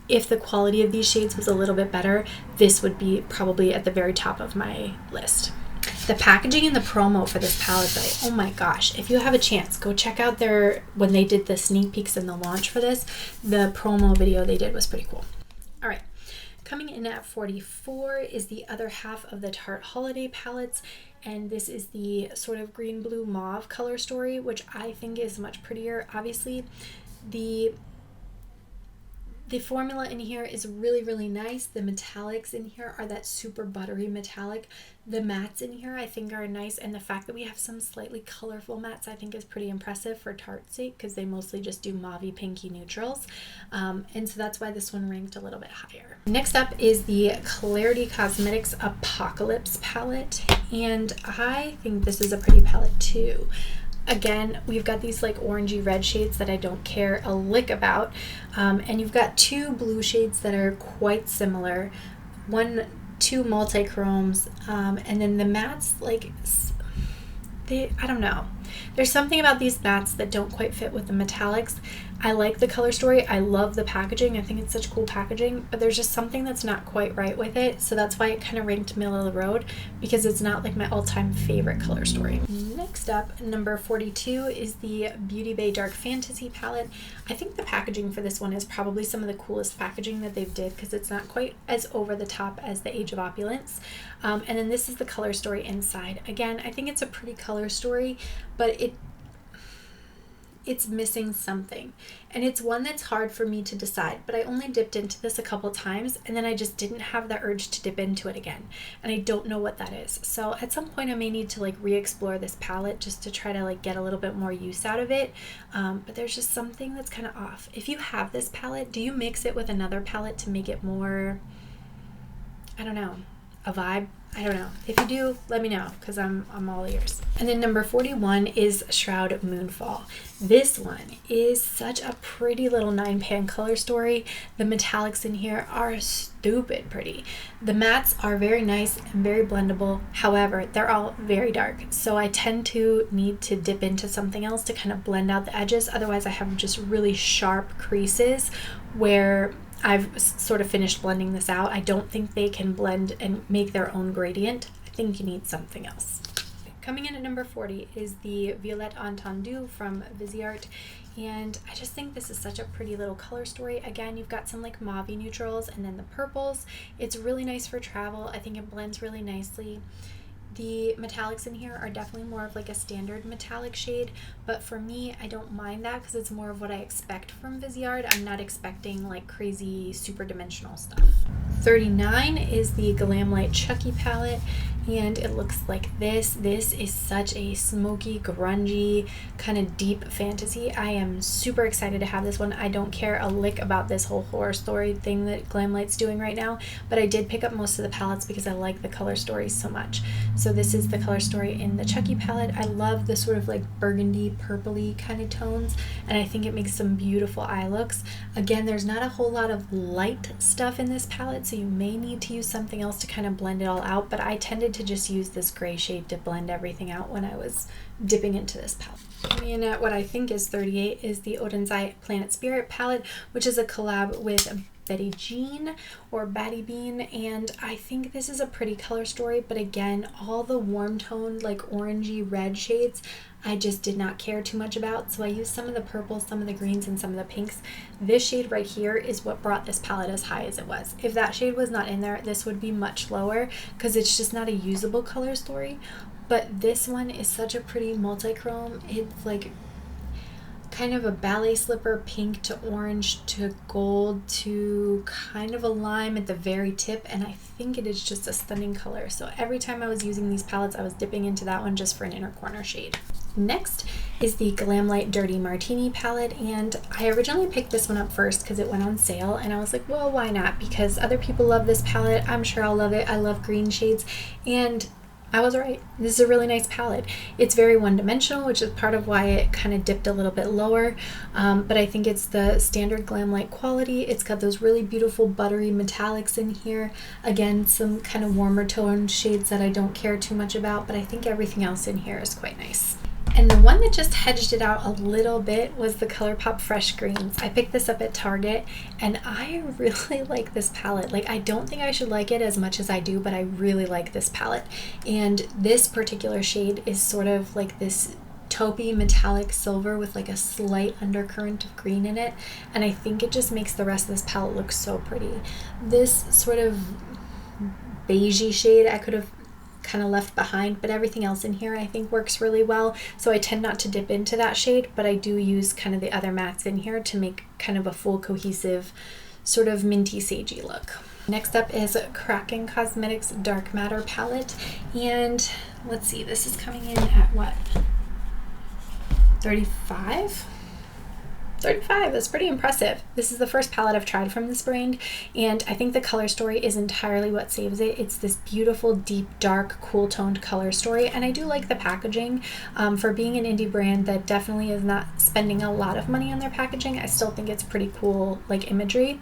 if the quality of these shades was a little bit better, this would be probably at the very top of my list. The packaging and the promo for this palette though, oh my gosh, if you have a chance, go check out when they did the sneak peeks and the launch for this, the promo video they did was pretty cool. All right. Coming in at 44 is the other half of the Tarte Holiday palettes, and this is the sort of green, blue, mauve color story, which I think is much prettier. Obviously, the formula in here is really nice. The metallics in here are that super buttery metallic. The mattes in here I think are nice, and the fact that we have some slightly colorful mattes I think is pretty impressive for Tarte's sake, because they mostly just do mauvey pinky neutrals, and so that's why this one ranked a little bit higher. Next up is the Clarity Cosmetics Apocalypse palette, and I think this is a pretty palette too. Again, we've got these like orangey red shades that I don't care a lick about, and you've got two blue shades that are quite similar, two multichromes, and then the mattes, like I don't know. There's something about these mattes that don't quite fit with the metallics. I like the color story. I love the packaging. I think it's such cool packaging, but there's just something that's not quite right with it. So that's why it kind of ranked middle of the road, because it's not like my all-time favorite color story. Next up, number 42 is the Beauty Bay Dark Fantasy palette. I think the packaging for this one is probably some of the coolest packaging that they've did, because it's not quite as over the top as the Age of Opulence. And then this is the color story inside. Again, I think it's a pretty color story, but it's missing something. And it's one that's hard for me to decide, but I only dipped into this a couple times and then I just didn't have the urge to dip into it again. And I don't know what that is. So at some point I may need to like re-explore this palette just to try to like get a little bit more use out of it. But there's just something that's kind of off. If you have this palette, do you mix it with another palette to make it more, I don't know, a vibe? I don't know. If you do, let me know because I'm all ears. And then number 41 is Shroud Moonfall. This one is such a pretty little 9-pan color story. The metallics in here are stupid pretty. The mattes are very nice and very blendable. However, they're all very dark. So I tend to need to dip into something else to kind of blend out the edges. Otherwise, I have just really sharp creases where I've sort of finished blending this out. I don't think they can blend and make their own gradient. I think you need something else. Coming in at number 40 is the Violette Entendu from Viseart. And I just think this is such a pretty little color story. Again, you've got some like mauve neutrals and then the purples. It's really nice for travel. I think it blends really nicely. The metallics in here are definitely more of like a standard metallic shade, but for me, I don't mind that because it's more of what I expect from Viseart. I'm not expecting like crazy super dimensional stuff. 39 is the Glamlite Chucky palette, and it looks like this. This is such a smoky, grungy, kind of deep fantasy. I am super excited to have this one. I don't care a lick about this whole horror story thing that Glamlite's doing right now, but I did pick up most of the palettes because I like the color stories so much. So this is the color story in the Chucky palette. I love the sort of like burgundy, purpley kind of tones, and I think it makes some beautiful eye looks. Again, there's not a whole lot of light stuff in this palette, so you may need to use something else to kind of blend it all out, but I tended to just use this gray shade to blend everything out when I was dipping into this palette. Coming in at what I think is 38 is the Odensai Planet Spirit palette, which is a collab with Betty Jean or Batty Bean, and I think this is a pretty color story, but again, all the warm toned like orangey red shades I just did not care too much about, so I used some of the purples, some of the greens, and some of the pinks. This shade right here is what brought this palette as high as it was. If that shade was not in there, this would be much lower because it's just not a usable color story. But this one is such a pretty multi-chrome. It's like kind of a ballet slipper pink to orange to gold to kind of a lime at the very tip, and I think it is just a stunning color. So every time I was using these palettes, I was dipping into that one just for an inner corner shade. Next is the Glamlite Dirty Martini palette, and I originally picked this one up first because it went on sale, and I was like, well, why not? Because other people love this palette. I'm sure I'll love it. I love green shades, and I was right. This is a really nice palette. It's very one-dimensional, which is part of why it kind of dipped a little bit lower, but I think it's the standard Glamlite quality. It's got those really beautiful buttery metallics in here. Again, some kind of warmer toned shades that I don't care too much about, but I think everything else in here is quite nice. And the one that just hedged it out a little bit was the Colourpop Fresh Greens. I picked this up at Target, and I really like this palette. Like, I don't think I should like it as much as I do, but I really like this palette. And this particular shade is sort of like this taupey metallic silver with like a slight undercurrent of green in it, and I think it just makes the rest of this palette look so pretty. This sort of beigey shade I could have kind of left behind, but everything else in here I think works really well, so I tend not to dip into that shade, but I do use kind of the other mattes in here to make kind of a full cohesive sort of minty sagey look. Next up is Kraken Cosmetics Dark Matter palette, and let's see, this is coming in at what, 35? 35, that's pretty impressive. This is the first palette I've tried from this brand, and I think the color story is entirely what saves it. It's this beautiful, deep, dark, cool toned color story, and I do like the packaging. For being an indie brand that definitely is not spending a lot of money on their packaging, I still think it's pretty cool, like, imagery.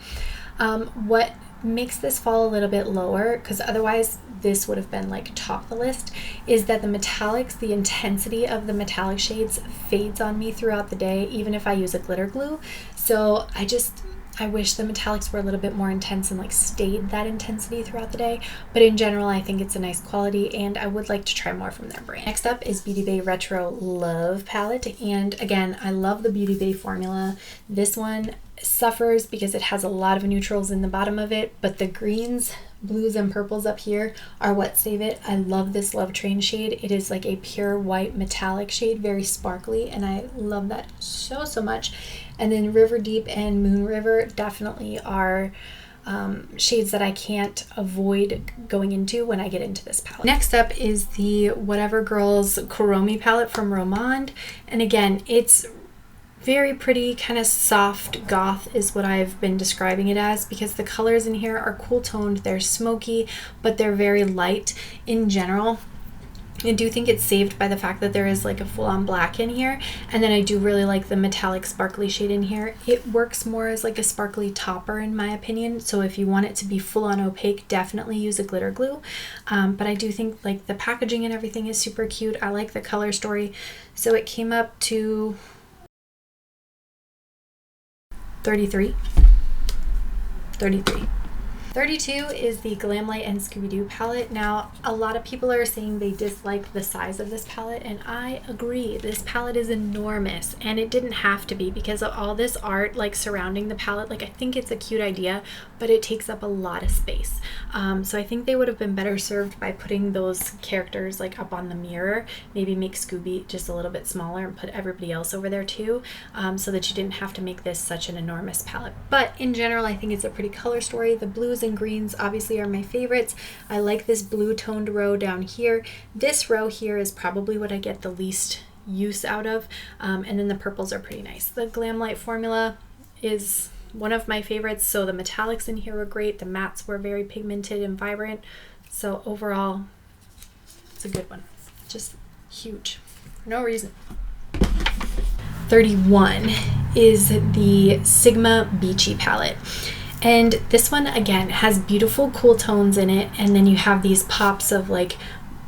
What makes this fall a little bit lower, because otherwise this would have been like top of the list, is that the metallics, the intensity of the metallic shades fades on me throughout the day, even if I use a glitter glue. So I wish the metallics were a little bit more intense and like stayed that intensity throughout the day, but in general I think it's a nice quality, and I would like to try more from their brand. Next up is Beauty Bay Retro Love palette, and again, I love the Beauty Bay formula. This one suffers because it has a lot of neutrals in the bottom of it, but the greens, blues, and purples up here are what save it. I love this Love Train shade. It is like a pure white metallic shade, very sparkly, and I love that so much. And then River Deep and Moon River definitely are shades that I can't avoid going into when I get into this palette. Next up is the Whatever Girls Kuromi palette from Romand, and again, it's very pretty, kind of soft goth is what I've been describing it as, because the colors in here are cool toned, they're smoky, but they're very light in general. I do think it's saved by the fact that there is like a full-on black in here, and then I do really like the metallic sparkly shade in here. It works more as like a sparkly topper in my opinion, so if you want it to be full-on opaque, definitely use a glitter glue. But I do think like the packaging and everything is super cute. I like the color story. So it came up to $33. 32 is the Glamlite and Scooby-Doo palette. Now, a lot of people are saying they dislike the size of this palette, and I agree. This palette is enormous, and it didn't have to be because of all this art like surrounding the palette. Like, I think it's a cute idea, but it takes up a lot of space. So I think they would have been better served by putting those characters like up on the mirror. Maybe make Scooby just a little bit smaller and put everybody else over there too, so that you didn't have to make this such an enormous palette. But in general, I think it's a pretty color story. The blues and greens obviously are my favorites. I like this blue toned row down here. This row here is probably what I get the least use out of, and then the purples are pretty nice. The Glamlite formula is one of my favorites, so the metallics in here were great. The mattes were very pigmented and vibrant, so overall it's a good one. Just huge for no reason. 31 is the Sigma Beachy palette. And this one, again, has beautiful cool tones in it, and then you have these pops of like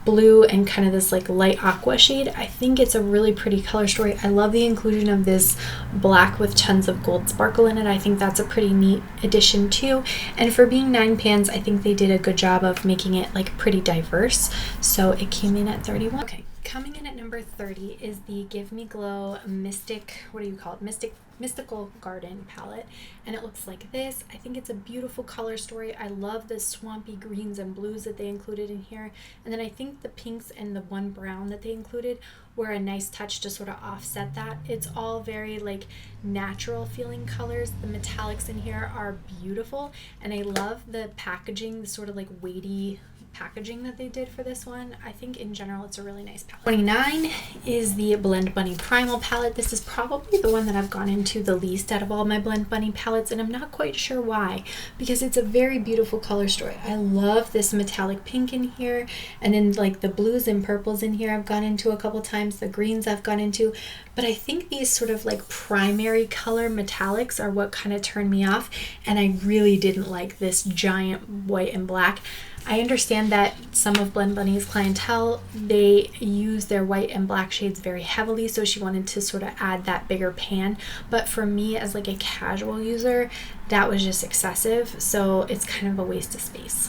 blue and kind of this like light aqua shade. I think it's a really pretty color story. I love the inclusion of this black with tons of gold sparkle in it. I think that's a pretty neat addition too. And for being 9 pans, I think they did a good job of making it like pretty diverse. So it came in at 31. Okay, coming in at number 30 is the Give Me Glow Mystic, what do you call it? Mystical Garden palette, and it looks like this. I think it's a beautiful color story. I love the swampy greens and blues that they included in here, and then I think the pinks and the one brown that they included were a nice touch to sort of offset that. It's all very like natural feeling colors. The metallics in here are beautiful, and I love the packaging, the sort of like weighty packaging that they did for this one. I think in general it's a really nice palette. 29 is the Blend Bunny Primal palette. This is probably the one that I've gone into the least out of all my Blend Bunny palettes, and I'm not quite sure why, because it's a very beautiful color story. I love this metallic pink in here, and then like the blues and purples in here I've gone into a couple times, the greens I've gone into, but I think these sort of like primary color metallics are what kind of turned me off, and I really didn't like this giant white and black. I understand that some of Blend Bunny's clientele, they use their white and black shades very heavily, so she wanted to sort of add that bigger pan, but for me as like a casual user, that was just excessive, so it's kind of a waste of space.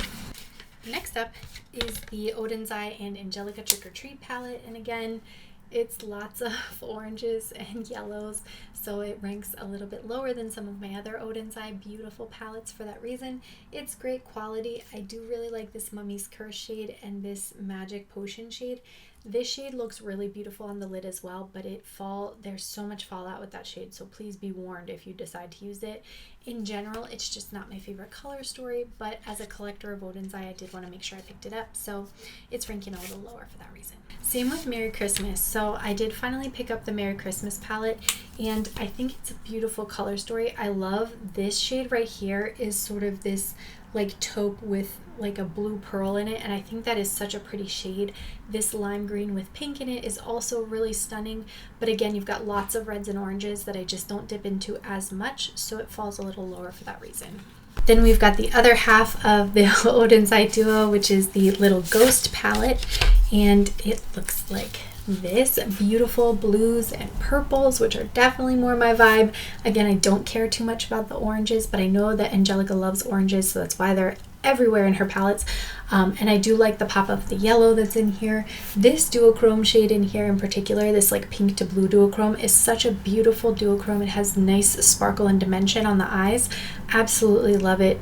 Next up is the Odin's Eye and Angelica Trick or Treat palette, and again, it's lots of oranges and yellows, so it ranks a little bit lower than some of my other Odin's Eye beautiful palettes for that reason. It's great quality. I do really like this Mummy's Curse shade and this Magic Potion shade. This shade looks really beautiful on the lid as well, but there's so much fallout with that shade, so please be warned if you decide to use it. In general, it's just not my favorite color story, but as a collector of Odin's Eye, I did want to make sure I picked it up, so it's ranking a little lower for that reason. Same with Merry Christmas. So I did finally pick up the Merry Christmas palette, and I think it's a beautiful color story. I love this shade right here is sort of this like taupe with like a blue pearl in it, and I think that is such a pretty shade. This lime green with pink in it is also really stunning, but again, you've got lots of reds and oranges that I just don't dip into as much, so it falls a little lower for that reason. Then we've got the other half of the Odin's Eye duo, which is the Little Ghost palette, and it looks like this. Beautiful blues and purples, which are definitely more my vibe. Again, I don't care too much about the oranges, but I know that Angelica loves oranges, so that's why they're everywhere in her palettes. And I do like the pop of the yellow that's in here. This duochrome shade in here in particular, this like pink to blue duochrome, is such a beautiful duochrome. It has nice sparkle and dimension on the eyes. Absolutely love it.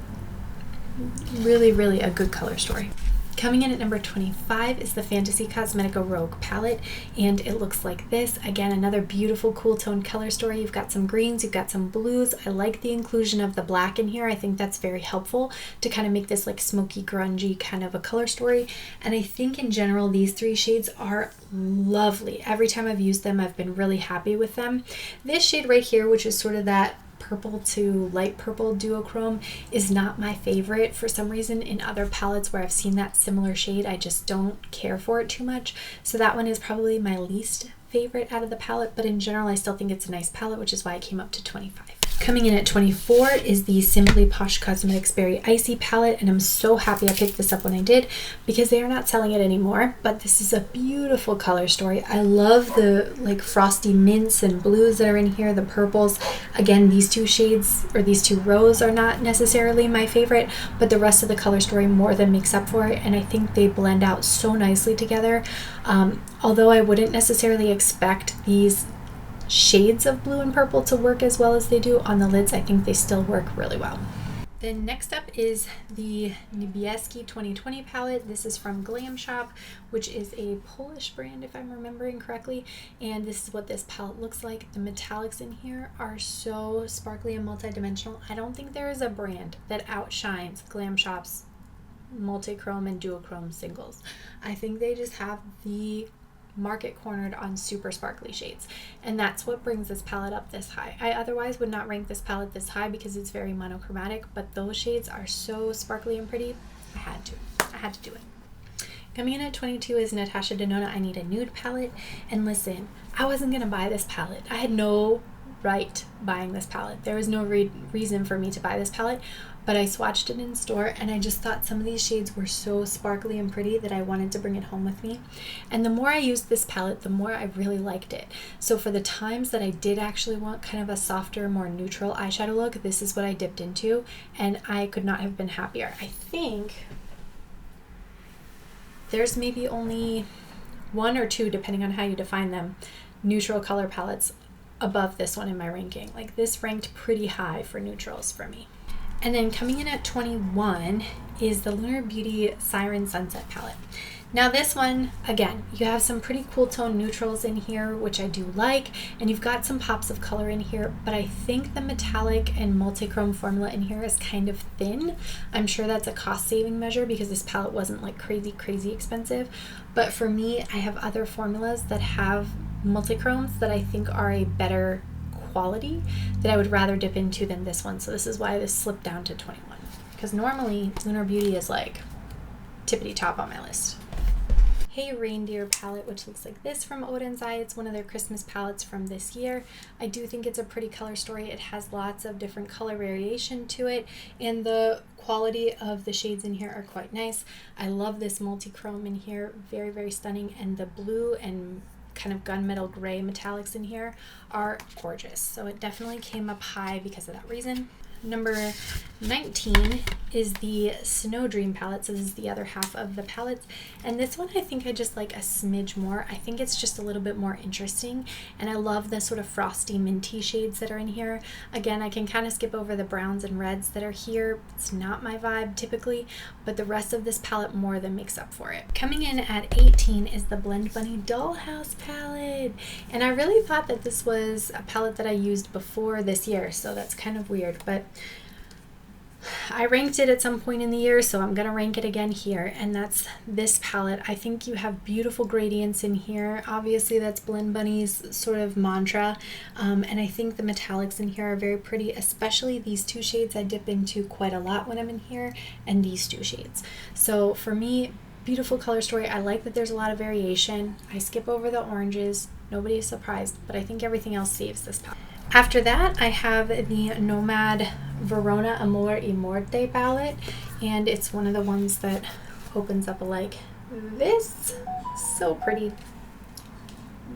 Really, really a good color story. Coming in at number 25 is the Fantasy Cosmetica Rogue palette, and it looks like this. Again, another beautiful cool tone color story. You've got some greens, you've got some blues. I like the inclusion of the black in here. I think that's very helpful to kind of make this like smoky, grungy kind of a color story. And I think in general, these three shades are lovely. Every time I've used them, I've been really happy with them. This shade right here, which is sort of that purple to light purple duochrome, is not my favorite for some reason. In other palettes where I've seen that similar shade, I just don't care for it too much. So that one is probably my least favorite out of the palette, but in general I still think it's a nice palette, which is why it came up to 25. Coming in at 24 is the Simply Posh Cosmetics Berry Icy palette, and I'm so happy I picked this up when I did because they are not selling it anymore, but this is a beautiful color story. I love the like frosty mints and blues that are in here, the purples. Again, these two shades or these two rows are not necessarily my favorite, but the rest of the color story more than makes up for it, and I think they blend out so nicely together. Although I wouldn't necessarily expect these shades of blue and purple to work as well as they do on the lids, I think they still work really well. Then next up is the Niebieski 2020 palette. This is from Glam Shop, which is a Polish brand if I'm remembering correctly, and this is what this palette looks like. The metallics in here are so sparkly and multidimensional. I don't think there is a brand that outshines Glam Shop's multichrome and duochrome singles. I think they just have the market cornered on super sparkly shades, and that's what brings this palette up this high. I otherwise would not rank this palette this high because it's very monochromatic, but those shades are so sparkly and pretty. I had to do it. Coming in at 22 is Natasha Denona I Need a Nude palette, and listen, I wasn't gonna buy this palette. I had no right buying this palette. There was no reason for me to buy this palette, but I swatched it in store and I just thought some of these shades were so sparkly and pretty that I wanted to bring it home with me. And the more I used this palette, the more I really liked it. So for the times that I did actually want kind of a softer, more neutral eyeshadow look, this is what I dipped into, and I could not have been happier. I think there's maybe only one or two, depending on how you define them, neutral color palettes above this one in my ranking. Like, this ranked pretty high for neutrals for me. And then coming in at 21 is the Lunar Beauty Siren Sunset palette. Now this one, again, you have some pretty cool tone neutrals in here, which I do like, and you've got some pops of color in here, but I think the metallic and multichrome formula in here is kind of thin. I'm sure that's a cost saving measure because this palette wasn't like crazy expensive, but for me, I have other formulas that have multichromes that I think are a better quality that I would rather dip into than this one. So this is why this slipped down to 21, because normally Lunar Beauty is like tippity top on my list. Hey Reindeer palette, which looks like this from Odin's Eye. It's one of their Christmas palettes from this year. I do think it's a pretty color story. It has lots of different color variation to it, and the quality of the shades in here are quite nice. I love this multi-chrome in here, very stunning, and the blue and kind of gunmetal gray metallics in here are gorgeous. So it definitely came up high because of that reason. Number 19 is the Snow Dream palette. So this is the other half of the palettes. And this one I think I just like a smidge more. I think it's just a little bit more interesting. And I love the sort of frosty minty shades that are in here. Again, I can kind of skip over the browns and reds that are here. It's not my vibe typically, but the rest of this palette more than makes up for it. Coming in at 18 is the Blend Bunny Dollhouse palette. And I really thought that this was a palette that I used before this year, so that's kind of weird, but I ranked it at some point in the year, so I'm gonna rank it again here, and that's this palette. I think you have beautiful gradients in here. Obviously that's Blend Bunny's sort of mantra, and I think the metallics in here are very pretty, especially these two shades I dip into quite a lot when I'm in here, and these two shades. So for me, beautiful color story. I like that there's a lot of variation. I skip over the oranges, nobody is surprised, but I think everything else saves this palette. After that, I have the Nomad Verona Amor y Morte palette, and it's one of the ones that opens up like this. So pretty.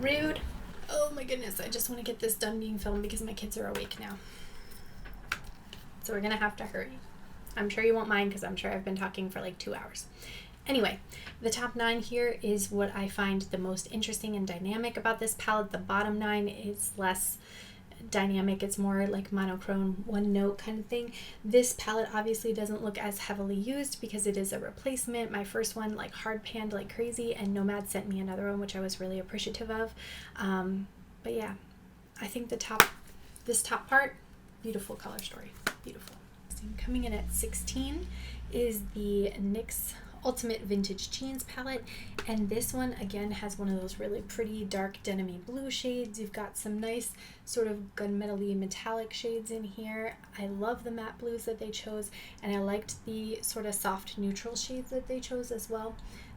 Rude. Oh my goodness, I just want to get this done being filmed because my kids are awake now. So we're gonna have to hurry. I'm sure you won't mind because I'm sure I've been talking for like 2 hours. Anyway, the top 9 here is what I find the most interesting and dynamic about this palette. The bottom 9 is less dynamic. It's more like monochrome, one note kind of thing. This palette obviously doesn't look as heavily used because it is a replacement. My first one like hard panned like crazy, and Nomad sent me another one, which I was really appreciative of. But yeah, I think this top part, beautiful color story, beautiful. So coming in at 16 is the NYX Ultimate Vintage Jeans palette, and this one again has one of those really pretty dark denim-y blue shades. You've got some nice sort of gunmetal-y metallic shades in here. I love the matte blues that they chose, and I liked the sort of soft neutral shades that they chose as well.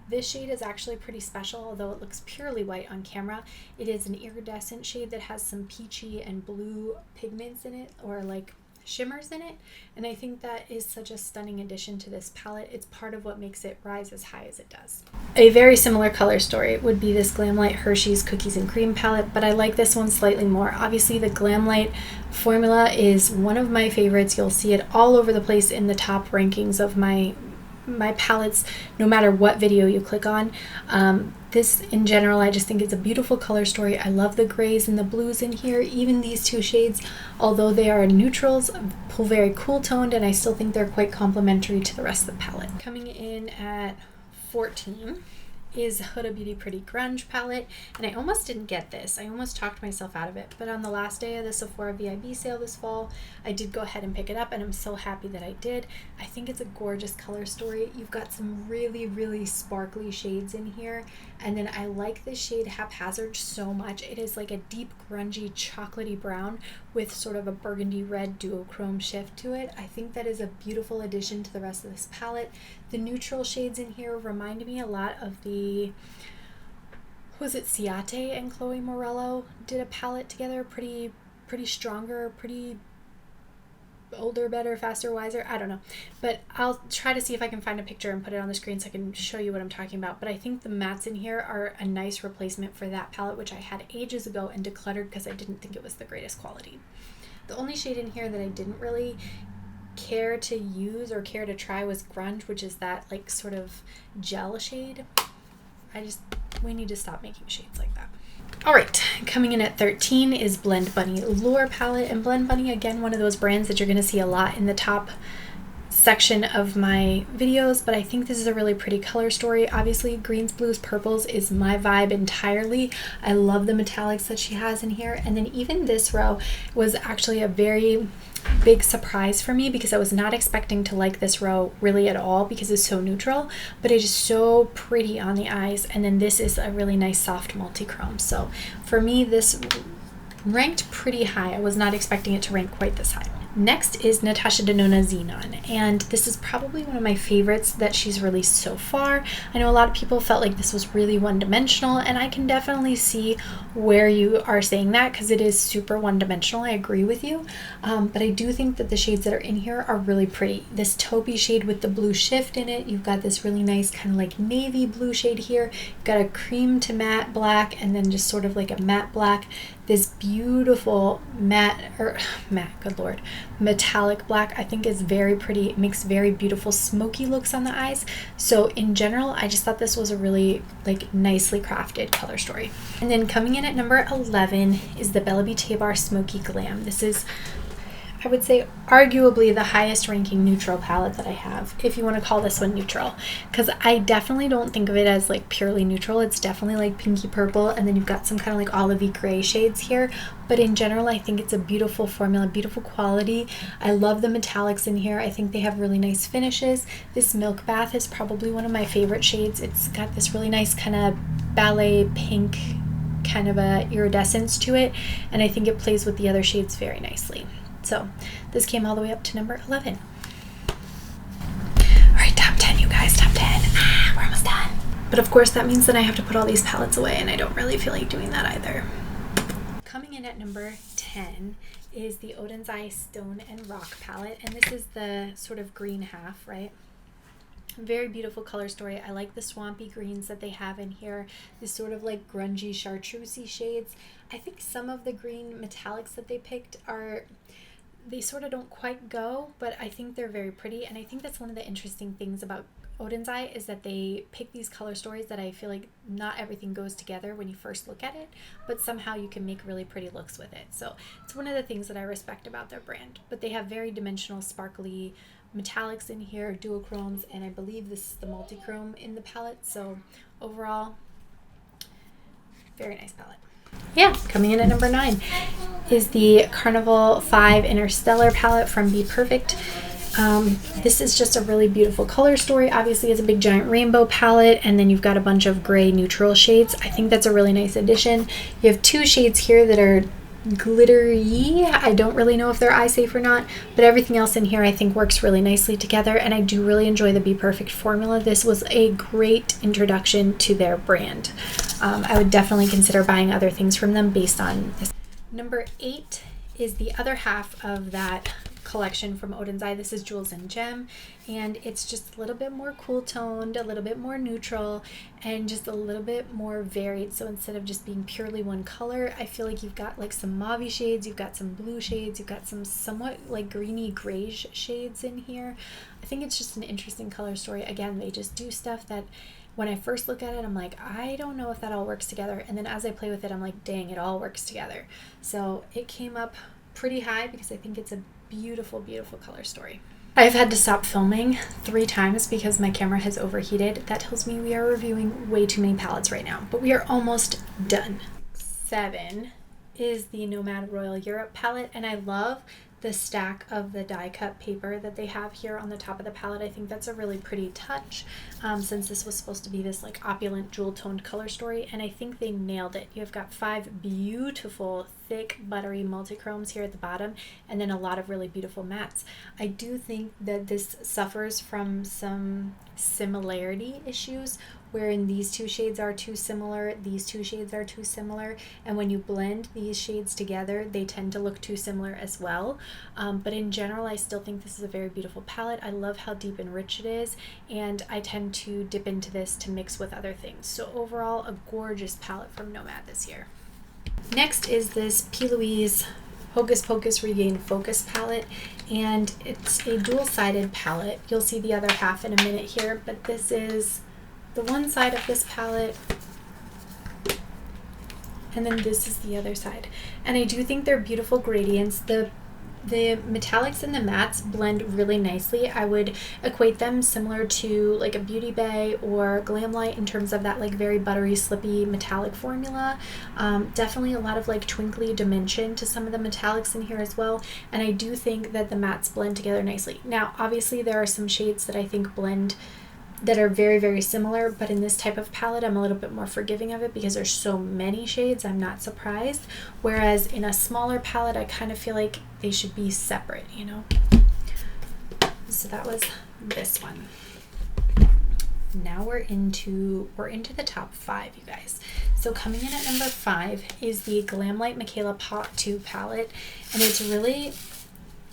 This shade is actually pretty special, although it looks purely white on camera. It is an iridescent shade that has some peachy and blue pigments in it, or like shimmers in it, and I think that is such a stunning addition to this palette. It's part of what makes it rise as high as it does. A very similar color story would be this Glamlite Hershey's Cookies and Cream palette, but I like this one slightly more. Obviously the Glamlite formula is one of my favorites. You'll see it all over the place in the top rankings of my palettes, no matter what video you click on. This in general, I just think it's a beautiful color story. I love the grays and the blues in here. Even these two shades, although they are neutrals, pull very cool toned, and I still think they're quite complementary to the rest of the palette. Coming in at 14 is Huda Beauty Pretty Grunge palette, and I almost didn't get this. I almost talked myself out of it, but on the last day of the Sephora VIB sale this fall, I did go ahead and pick it up, and I'm so happy that I did. I think it's a gorgeous color story. You've got some really, really sparkly shades in here, and then I like this shade Haphazard so much. It is like a deep, grungy, chocolatey brown with sort of a burgundy red duochrome shift to it. I think that is a beautiful addition to the rest of this palette. The neutral shades in here remind me a lot of the, was it Ciate and Chloe Morello did a palette together, pretty stronger, pretty older, better, faster, wiser, I don't know, but I'll try to see if I can find a picture and put it on the screen so I can show you what I'm talking about. But I think the mattes in here are a nice replacement for that palette, which I had ages ago and decluttered because I didn't think it was the greatest quality. The only shade in here that I didn't really care to use or care to try was Grunge, which is that like sort of gel shade. We need to stop making shades like that. All right, coming in at 13 is Blend Bunny Lure palette, and Blend Bunny, again, one of those brands that you're going to see a lot in the top section of my videos, but I think this is a really pretty color story. Obviously, greens, blues, purples is my vibe entirely. I love the metallics that she has in here, and then even this row was actually a very big surprise for me because I was not expecting to like this row really at all because it's so neutral, but it is so pretty on the eyes. And then this is a really nice soft multi-chrome. So for me, this ranked pretty high. I was not expecting it to rank quite this high. Next is Natasha Denona Xenon, and this is probably one of my favorites that she's released so far. I know a lot of people felt like this was really one-dimensional, and I can definitely see where you are saying that because it is super one-dimensional. I agree with you, but I do think that the shades that are in here are really pretty. This taupey shade with the blue shift in it, you've got this really nice kind of like navy blue shade here, you've got a cream to matte black, and then just sort of like a matte black. This beautiful good lord, metallic black I think is very pretty. It makes very beautiful smoky looks on the eyes. So in general, I just thought this was a really like nicely crafted color story. And then coming in at number 11 is the Bella Beauté Bar Smoky Glam. This is, I would say, arguably the highest ranking neutral palette that I have, if you want to call this one neutral, because I definitely don't think of it as like purely neutral. It's definitely like pinky purple, and then you've got some kind of like olivey gray shades here, but in general I think it's a beautiful formula, beautiful quality. I love the metallics in here. I think they have really nice finishes. This Milk Bath is probably one of my favorite shades. It's got this really nice kind of ballet pink kind of a iridescence to it, and I think it plays with the other shades very nicely. So this came all the way up to number 11. All right, top 10, you guys, top 10. We're almost done. But of course, that means that I have to put all these palettes away, and I don't really feel like doing that either. Coming in at number 10 is the Oden's Eye Stone and Rock palette, and this is the sort of green half, right? Very beautiful color story. I like the swampy greens that they have in here, this sort of like grungy chartreusey shades. I think some of the green metallics that they picked are they sort of don't quite go, but I think they're very pretty. And I think that's one of the interesting things about Odin's Eye is that they pick these color stories that I feel like not everything goes together when you first look at it, but somehow you can make really pretty looks with it. So it's one of the things that I respect about their brand. But they have very dimensional, sparkly metallics in here, duochromes, and I believe this is the multi-chrome in the palette. So overall, very nice palette. Yeah, coming in at number 9 is the Carnival 5 Interstellar palette from Bperfect. This is just a really beautiful color story. Obviously, it's a big giant rainbow palette, and then you've got a bunch of gray neutral shades. I think that's a really nice addition. You have 2 shades here that are glittery. I don't really know if they're eye safe or not, but everything else in here I think works really nicely together, and I do really enjoy the Bperfect formula. This was a great introduction to their brand. I would definitely consider buying other things from them based on this. Number 8 is the other half of that collection from Odin's Eye. This is Jewels and Gem, and it's just a little bit more cool toned, a little bit more neutral, and just a little bit more varied. So instead of just being purely one color, I feel like you've got like some mauve shades, you've got some blue shades, you've got some somewhat like greeny grayish shades in here. I think it's just an interesting color story. Again, they just do stuff that when I first look at it, I'm like, I don't know if that all works together. And then as I play with it, I'm like, dang, it all works together. So it came up pretty high because I think it's a beautiful, beautiful color story. I've had to stop filming 3 times because my camera has overheated. That tells me we are reviewing way too many palettes right now, but we are almost done. 7 is the Nomad Royal Europe palette, and I love the stack of the die cut paper that they have here on the top of the palette. I think that's a really pretty touch, since this was supposed to be this like opulent jewel toned color story, and I think they nailed it. You've got 5 beautiful thick buttery multi-chromes here at the bottom, and then a lot of really beautiful mattes. I do think that this suffers from some similarity issues, wherein these 2 shades are too similar, these 2 shades are too similar, and when you blend these shades together, they tend to look too similar as well. But in general, I still think this is a very beautiful palette. I love how deep and rich it is, and I tend to dip into this to mix with other things. So overall, a gorgeous palette from Nomad this year. Next is this P. Louise Hocus Pocus Regain Focus palette, and it's a dual-sided palette. You'll see the other half in a minute here, but this is the one side of this palette, and then this is the other side. And I do think they're beautiful gradients. The metallics and the mattes blend really nicely. I would equate them similar to like a Beauty Bay or Glamlite in terms of that like very buttery, slippy metallic formula. Definitely a lot of like twinkly dimension to some of the metallics in here as well. And I do think that the mattes blend together nicely. Now, obviously there are some shades that I think blend that are very, very similar, but in this type of palette, I'm a little bit more forgiving of it because there's so many shades, I'm not surprised. Whereas in a smaller palette, I kind of feel like they should be separate, you know? So that was this one. Now we're into the top 5, you guys. So coming in at number 5 is the Glamlite Mikayla Pot 2 palette, and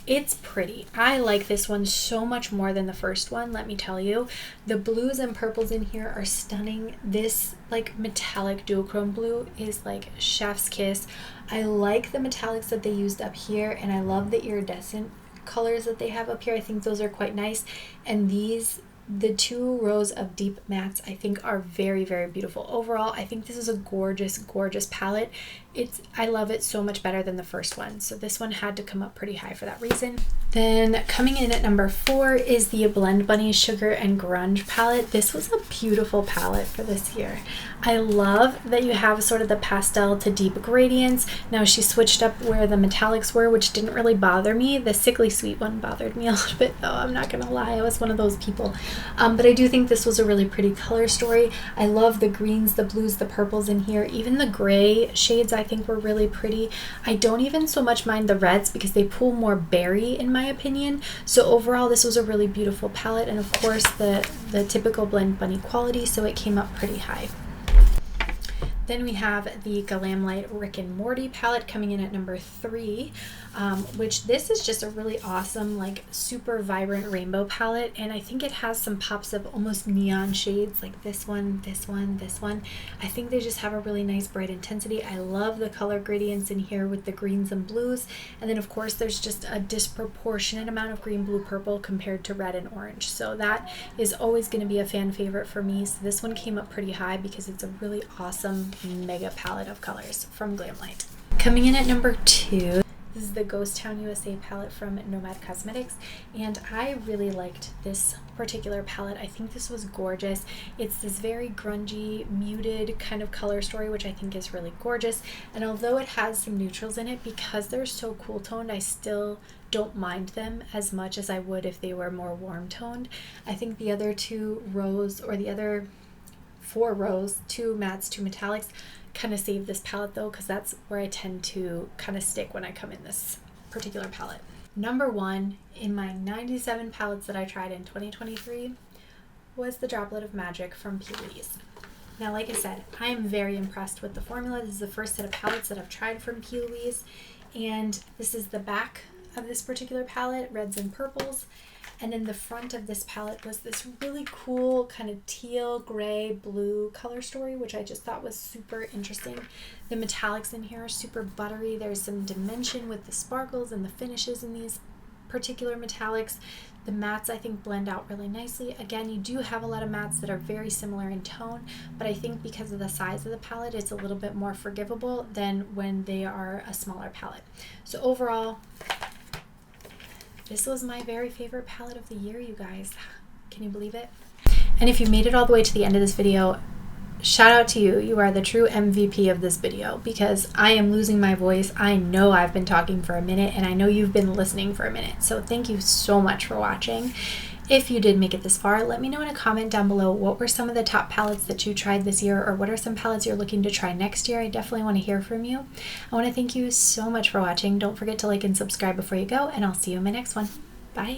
it's pretty. I like this one so much more than the first one, let me tell you. The blues and purples in here are stunning. This like metallic duochrome blue is like chef's kiss. I like the metallics that they used up here, and I love the iridescent colors that they have up here. I think those are quite nice. And the 2 rows of deep mattes I think are very, very beautiful. Overall, I think this is a gorgeous, gorgeous palette. I love it so much better than the first one. So this one had to come up pretty high for that reason. Then coming in at number 4 is the Blend Bunny Sugar and Grunge palette. This was a beautiful palette for this year. I love that you have sort of the pastel to deep gradients. Now she switched up where the metallics were, which didn't really bother me. The Sickly Sweet one bothered me a little bit though, I'm not gonna lie. I was one of those people. But I do think this was a really pretty color story. I love the greens, the blues, the purples in here. Even the gray shades I think were really pretty. I don't even so much mind the reds because they pull more berry in my opinion. So overall, this was a really beautiful palette, and of course the typical Blend Bunny quality, so it came up pretty high. Then we have the Glamlite Rick and Morty palette coming in at number 3, which this is just a really awesome, like super vibrant rainbow palette. And I think it has some pops of almost neon shades like this one, this one, this one. I think they just have a really nice bright intensity. I love the color gradients in here with the greens and blues. And then of course there's just a disproportionate amount of green, blue, purple compared to red and orange. So that is always going to be a fan favorite for me. So this one came up pretty high because it's a really awesome mega palette of colors from Glamlite. Coming in at number 2, this is the Ghost Town USA palette from Nomad Cosmetics, and I really liked this particular palette. I think this was gorgeous. It's this very grungy, muted kind of color story, which I think is really gorgeous. And although it has some neutrals in it, because they're so cool toned, I still don't mind them as much as I would if they were more warm toned. I think the other 2 rows, or the other 4 rows, 2 mattes, 2 metallics, kind of save this palette though, because that's where I tend to kind of stick when I come in this particular palette. Number 1 in my 97 palettes that I tried in 2023 was the Droplet of Magic from P. Louise. Now, like I said, I am very impressed with the formula. This is the first set of palettes that I've tried from P. Louise, and this is the back of this particular palette, reds and purples. And in the front of this palette was this really cool kind of teal, gray, blue color story, which I just thought was super interesting. The metallics in here are super buttery. There's some dimension with the sparkles and the finishes in these particular metallics. The mattes I think blend out really nicely. Again, you do have a lot of mattes that are very similar in tone, but I think because of the size of the palette, it's a little bit more forgivable than when they are a smaller palette. So overall, this was my very favorite palette of the year, you guys. Can you believe it? And if you made it all the way to the end of this video, shout out to you. You are the true MVP of this video, because I am losing my voice. I know I've been talking for a minute, and I know you've been listening for a minute. So thank you so much for watching. If you did make it this far, let me know in a comment down below what were some of the top palettes that you tried this year, or what are some palettes you're looking to try next year. I definitely want to hear from you. I want to thank you so much for watching. Don't forget to like and subscribe before you go, and I'll see you in my next one. Bye.